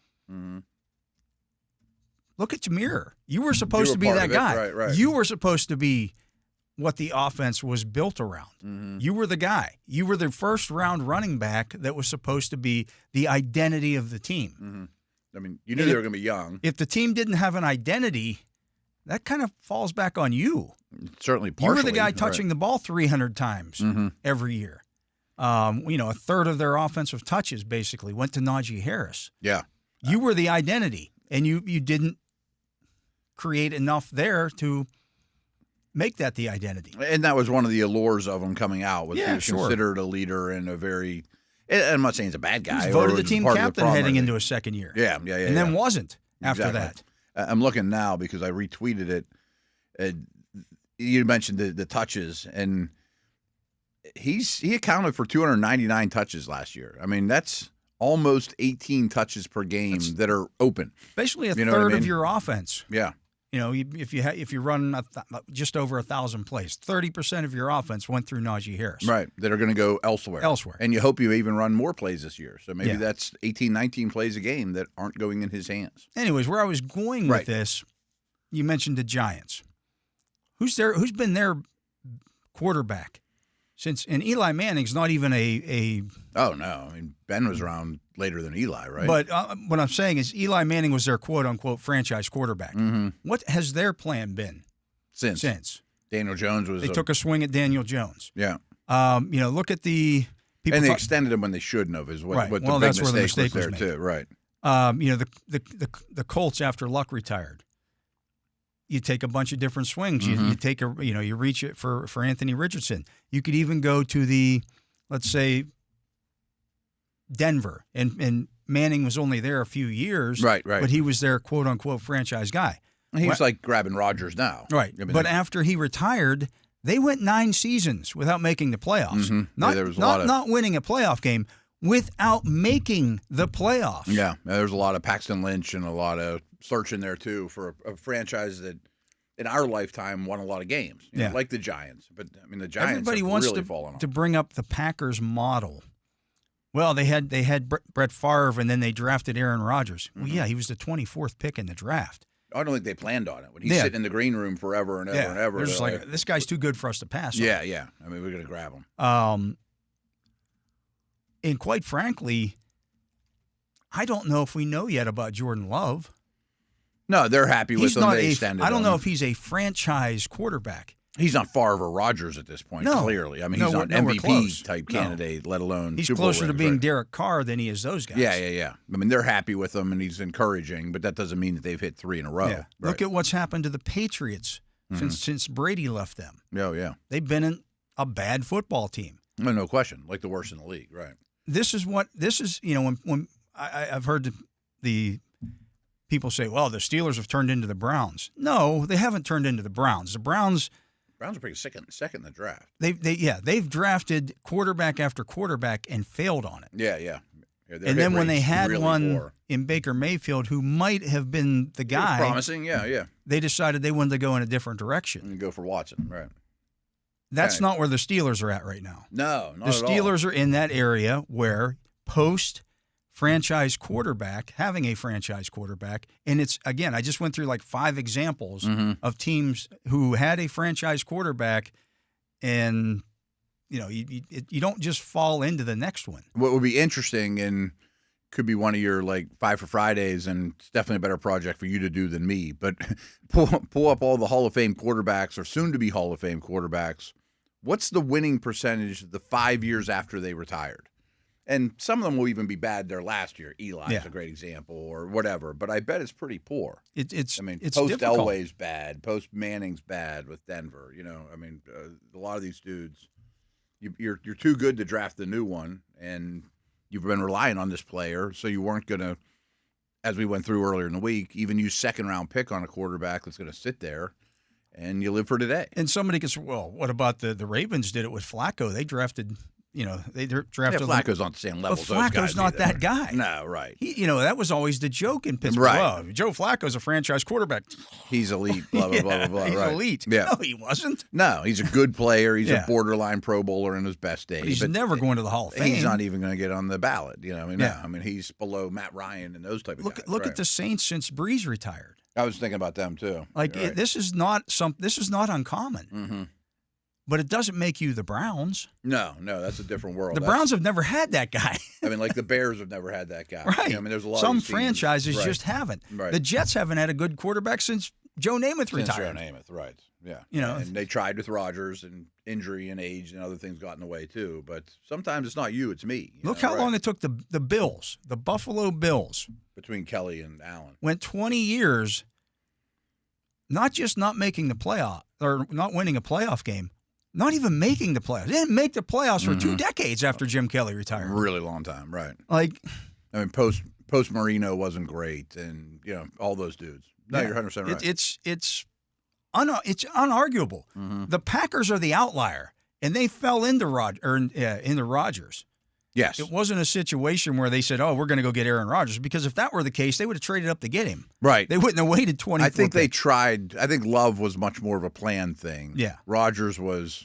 look at your mirror. You were supposed to be that guy. Right. You were supposed to be what the offense was built around. You were the guy. You were the first-round running back that was supposed to be the identity of the team. You knew they were going to be young. If the team didn't have an identity, that kind of falls back on you. Certainly partially. You were the guy touching the ball 300 times every year. A third of their offensive touches basically went to Najee Harris. Yeah. You were the identity, and you didn't create enough there to make that the identity. And that was one of the allures of him coming out. He was considered a leader and a very – I'm not saying he's a bad guy. He was voted the team captain heading into his second year. Yeah. And then wasn't after that. I'm looking now because I retweeted it. You mentioned the touches, and he accounted for 299 touches last year. That's almost 18 touches per game that are open. Basically a third of your offense. Yeah. If you run just over 1,000 plays, 30% of your offense went through Najee Harris. Right, that are going to go elsewhere. And you hope you even run more plays this year. So maybe that's 18, 19 plays a game that aren't going in his hands. Anyways, where I was going with this, you mentioned the Giants. Who's been their quarterback since? And Eli Manning's not even a. Oh no! Ben was around later than Eli, right? But what I'm saying is Eli Manning was their quote unquote franchise quarterback. What has their plan been since Daniel Jones was? They took a swing at Daniel Jones. Yeah. Look at the people. And they extended him when they shouldn't have. Is what the big that's where the mistake was there made. too. Right. The Colts after Luck retired. You take a bunch of different swings. You take you reach it for Anthony Richardson. You could even go to let's say, Denver, and Manning was only there a few years. Right. But he was their quote unquote franchise guy. He's like grabbing Rodgers now. Right. I mean, but after he retired, they went 9 seasons without making the playoffs. Mm-hmm. Not winning a playoff game, without making the playoffs. Yeah, there's a lot of Paxton Lynch and a lot of searching there, too, for a franchise that in our lifetime won a lot of games, like the Giants. But, I mean, the Giants Everybody have wants really fallen off. to bring up the Packers model. Well, they had Brett Favre, and then they drafted Aaron Rodgers. Mm-hmm. Well, yeah, he was the 24th pick in the draft. I don't think they planned on it. When he's sitting in the green room forever and ever and ever. They're just like, this guy's too good for us to pass on. Yeah. I mean, we're going to grab him. And quite frankly, I don't know if we know yet about Jordan Love. No, they're happy with him. I don't know if he's a franchise quarterback. He's not Favre or Rodgers at this point, clearly. I mean, he's not an MVP-type candidate, let alone He's Super Bowl closer to rings, being Derek Carr than he is those guys. Yeah. I mean, they're happy with him, and he's encouraging, but that doesn't mean that they've hit 3 in a row. Yeah. Right. Look at what's happened to the Patriots since Brady left them. Yeah. They've been a bad football team. No question. Like the worst in the league, right. This is when I've heard the people say, well, the Steelers have turned into the Browns. No, they haven't turned into the Browns. The Browns are pretty second in the draft. They've drafted quarterback after quarterback and failed on it. Yeah. And then when they had one in Baker Mayfield who might have been the guy, promising, yeah, they decided they wanted to go in a different direction and go for Watson, right? That's not where the Steelers are at right now. No, not the Steelers are in that area where post-franchise quarterback, having a franchise quarterback, and it's, again, I just went through like 5 examples of teams who had a franchise quarterback, and you don't just fall into the next one. What would be interesting and could be one of your like 5 for Fridays, and it's definitely a better project for you to do than me, but pull up all the Hall of Fame quarterbacks or soon-to-be Hall of Fame quarterbacks. What's the winning percentage the 5 years after they retired? And some of them will even be bad their last year. Eli's a great example or whatever, but I bet it's pretty poor. It's post Elway's bad, post Manning's bad with Denver. A lot of these dudes, you're too good to draft the new one, and you've been relying on this player, so you weren't going to, as we went through earlier in the week, even use second-round pick on a quarterback that's going to sit there, and you live for today. And somebody gets, well, what about the Ravens did it with Flacco? They drafted, they drafted. Flacco's on the same level. But Flacco's not that guy. No, right. That was always the joke in Pittsburgh. Right. Well, Joe Flacco's a franchise quarterback. He's elite, blah, blah, blah, blah. He's right. elite. Yeah. No, he wasn't. No, he's a good player. He's a borderline Pro Bowler in his best days. But he's never going to the Hall of Fame. He's not even going to get on the ballot. He's below Matt Ryan and those type of guys. Look at the Saints since Breeze retired. I was thinking about them too. This is not uncommon. Mm-hmm. But it doesn't make you the Browns. No, that's a different world. The Browns have never had that guy. Like the Bears have never had that guy. Right. There's a lot. Some of franchises just haven't. Right. The Jets haven't had a good quarterback since Joe Namath retired. Joe Namath, right? Yeah. And they tried with Rodgers, and injury and age and other things got in the way too. But sometimes it's not you, it's me. Look how long it took the Bills, the Buffalo Bills, between Kelly and Allen. Went 20 years, not just not making the playoff or not winning a playoff game. Not even making the playoffs. They didn't make the playoffs for 2 decades after Jim Kelly retired. Really long time, right? Post Marino wasn't great, and all those dudes. No, you're 100% right. It's unarguable. The Packers are the outlier, and they fell into Rodgers. Yes. It wasn't a situation where they said, "Oh, we're going to go get Aaron Rodgers," because if that were the case, they would have traded up to get him. Right. They wouldn't have waited 20. I think they tried. I think Love was much more of a planned thing. Yeah. Rodgers was,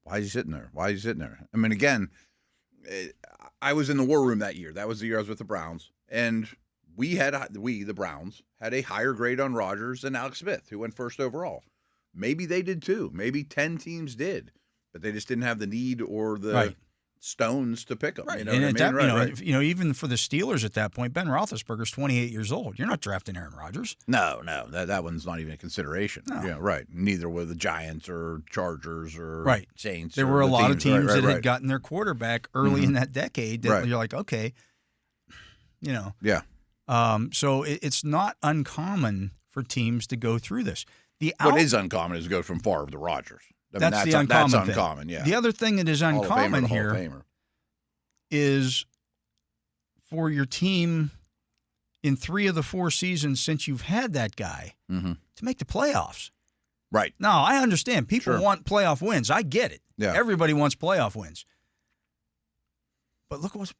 why is he sitting there? I mean, again, I was in the war room that year. That was the year I was with the Browns, and the Browns had a higher grade on Rodgers than Alex Smith, who went first overall. Maybe they did too. Maybe 10 teams did, but they just didn't have the need or the stones to pick them. Right. Even for the Steelers at that point, Ben Roethlisberger's 28 years old. You're not drafting Aaron Rodgers. No, that one's not even a consideration. No. Yeah, right. Neither were the Giants or Chargers or Saints. There were a lot of teams that had gotten their quarterback early in that decade that you're like, okay, Yeah. So it's not uncommon for teams to go through this. What is uncommon is to go from Favre to Rodgers. That's the uncommon thing. That's uncommon, yeah. The other thing that is uncommon here is for your team in 3 of the 4 seasons since you've had that guy to make the playoffs. Right. Now, I understand. People want playoff wins. I get it. Yeah. Everybody wants playoff wins. But look what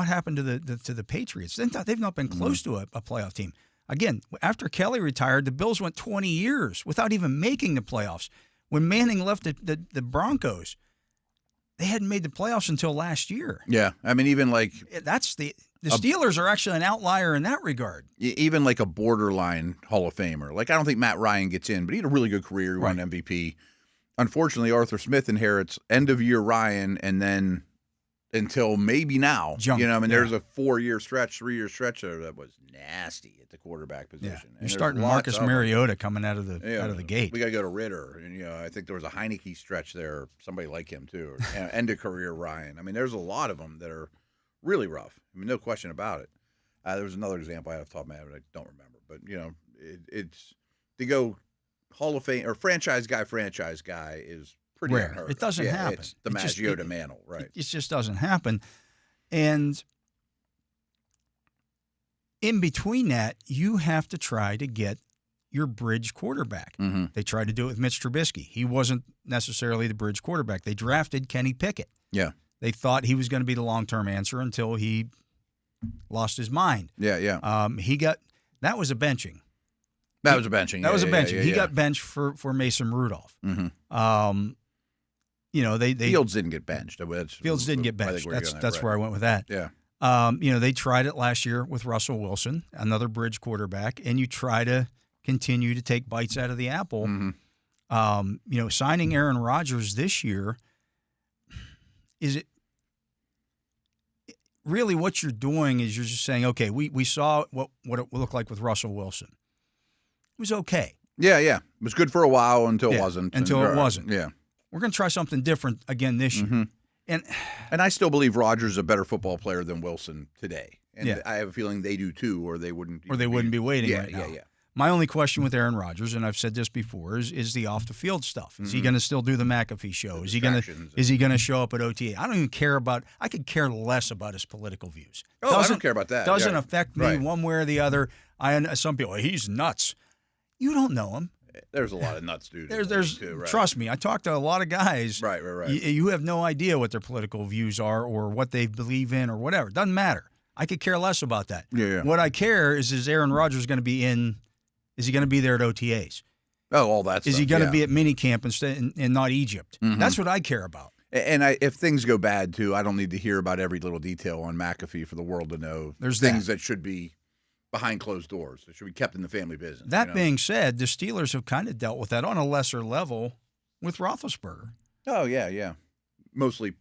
happened to the Patriots. They've not been close to a playoff team. Again, after Kelly retired, the Bills went 20 years without even making the playoffs. When Manning left the Broncos, they hadn't made the playoffs until last year. Yeah. I mean, even like that's the Steelers are actually an outlier in that regard. Even like a borderline Hall of Famer. Like, I don't think Matt Ryan gets in, but he had a really good career. He won MVP. Unfortunately, Arthur Smith inherits end-of-year Ryan, and then until maybe now, there's a 4-year stretch, 3-year stretch there that was nasty at the quarterback position. Yeah. You're starting Marcus Mariota coming out of the gate. We got to go to Ritter, and I think there was a Heineke stretch there, somebody like him too. End of career Ryan. I mean, there's a lot of them that are really rough. I mean, no question about it. There was another example I have off the top of my head, but I don't remember. But it's to go Hall of Fame or franchise guy is pretty rare. Unheard it doesn't happen. It's the Maggio Mantle, right? It just doesn't happen. And in between that, you have to try to get your bridge quarterback. Mm-hmm. They tried to do it with Mitch Trubisky. He wasn't necessarily the bridge quarterback. They drafted Kenny Pickett. Yeah. They thought he was going to be the long-term answer until he lost his mind. Yeah. That was a benching. That was a benching. That was a benching. He got benched for Mason Rudolph. Mm-hmm. Fields didn't get benched. Fields didn't get benched. That's where I went with that. Yeah. They tried it last year with Russell Wilson, another bridge quarterback, and you try to continue to take bites out of the apple. Mm-hmm. Signing Aaron Rodgers this year, is it really what you're doing is you're just saying, okay, we saw what it looked like with Russell Wilson. It was okay. Yeah. It was good for a while until it wasn't. It wasn't. Yeah. We're going to try something different again this year. And I still believe Rodgers is a better football player than Wilson today. And I have a feeling they do too, or they wouldn't be waiting right now. Yeah. My only question with Aaron Rodgers, and I've said this before, is the off the field stuff. Is he going to still do the McAfee show? Is he going to show up at OTA? I don't even care about. I could care less about his political views. I don't care about that. Doesn't affect me one way or the other. Some people, he's nuts. You don't know him. There's a lot of nuts dudes. There's too, right? Trust me, I talk to a lot of guys. Right. You have no idea what their political views are or what they believe in or whatever. It doesn't matter. I could care less about that. Yeah. What I care is Aaron Rodgers going to be in? Is he going to be there at OTAs? Oh, all that stuff. Is he going to be at minicamp instead and not Egypt? Mm-hmm. That's what I care about. And if things go bad too, I don't need to hear about every little detail on McAfee for the world to know. There's things that should be behind closed doors. It should be kept in the family business. That being said, the Steelers have kind of dealt with that on a lesser level with Roethlisberger. Oh, yeah. Mostly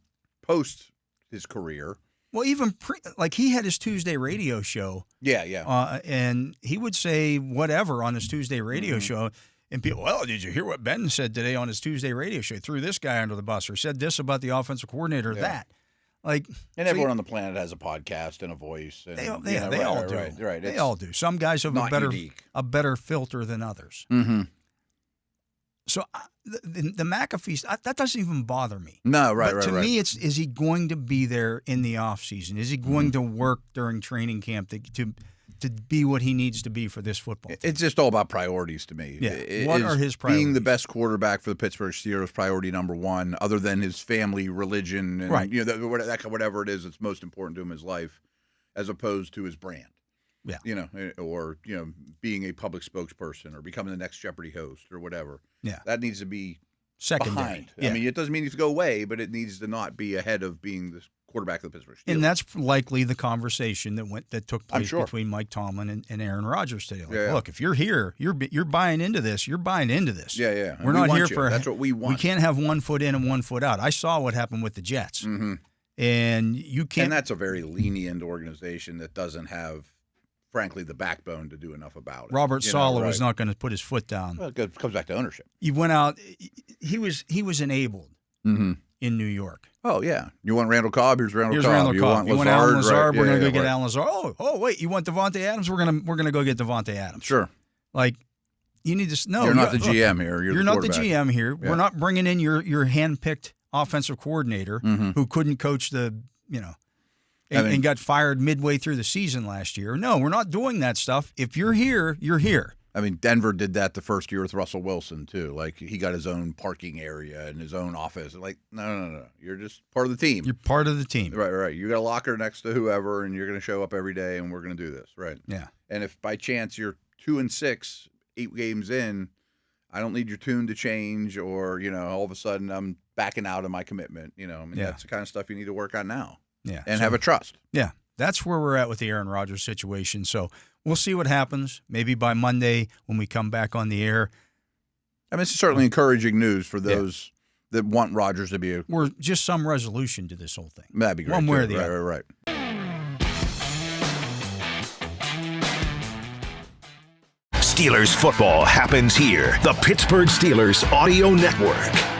post his career. Well, even he had his Tuesday radio show. Yeah. And he would say whatever on his Tuesday radio show. And people, well, did you hear what Ben said today on his Tuesday radio show? Threw this guy under the bus or said this about the offensive coordinator, that. And everyone on the planet has a podcast and a voice. And, they all do. Right. They all do. Some guys have a better filter than others. Mm-hmm. So the McAfee, that doesn't even bother me. No, right. But to me, is he going to be there in the off season? Is he going to work during training camp to be what he needs to be for this football team? It's just all about priorities to me. Yeah. What are his priorities? Being the best quarterback for the Pittsburgh Steelers, priority number one, other than his family, religion, and whatever it is that's most important to him in his life, as opposed to his brand. Yeah. Or being a public spokesperson or becoming the next Jeopardy host or whatever. Yeah. That needs to be secondary. Behind. Yeah. I mean, it doesn't mean he needs to go away, but it needs to not be ahead of being the quarterback of the Pittsburgh Steelers. And that's likely the conversation that took place between Mike Tomlin and Aaron Rodgers today. Look, if you're here, you're buying into this. You're buying into this. Yeah. We're not here for. That's what we want. We can't have 1 foot in and 1 foot out. I saw what happened with the Jets, and you can't. And that's a very lenient organization that doesn't have, frankly, the backbone to do enough about it. Robert Saleh was not going to put his foot down. Well, it comes back to ownership. He went out. He was enabled in New York. Oh yeah, you want Randall Cobb? Here's Randall Cobb. Randall Cobb. You want Alan Lazard? Right. We're going to go get Alan Lazard. Oh wait, you want Devontae Adams? We're gonna go get Devontae Adams. Sure. You need to know. You're not the GM here. You're not the GM here. Yeah. We're not bringing in your hand-picked offensive coordinator who couldn't coach the. and got fired midway through the season last year. No, we're not doing that stuff. If you're here, you're here. I mean, Denver did that the first year with Russell Wilson, too. Like, he got his own parking area and his own office. Like, no. You're just part of the team. You're part of the team. Right. You got a locker next to whoever, and you're going to show up every day, and we're going to do this. Right. Yeah. And if by chance you're 2-6, 8 games in, I don't need your tune to change or, all of a sudden I'm backing out of my commitment. That's the kind of stuff you need to work on now. Yeah. And have a trust. Yeah. That's where we're at with the Aaron Rodgers situation. So we'll see what happens. Maybe by Monday when we come back on the air. I mean, it's certainly encouraging news for those that want Rodgers to be Or just some resolution to this whole thing. That'd be great. One way or the other. Right. Steelers football happens here. The Pittsburgh Steelers Audio Network.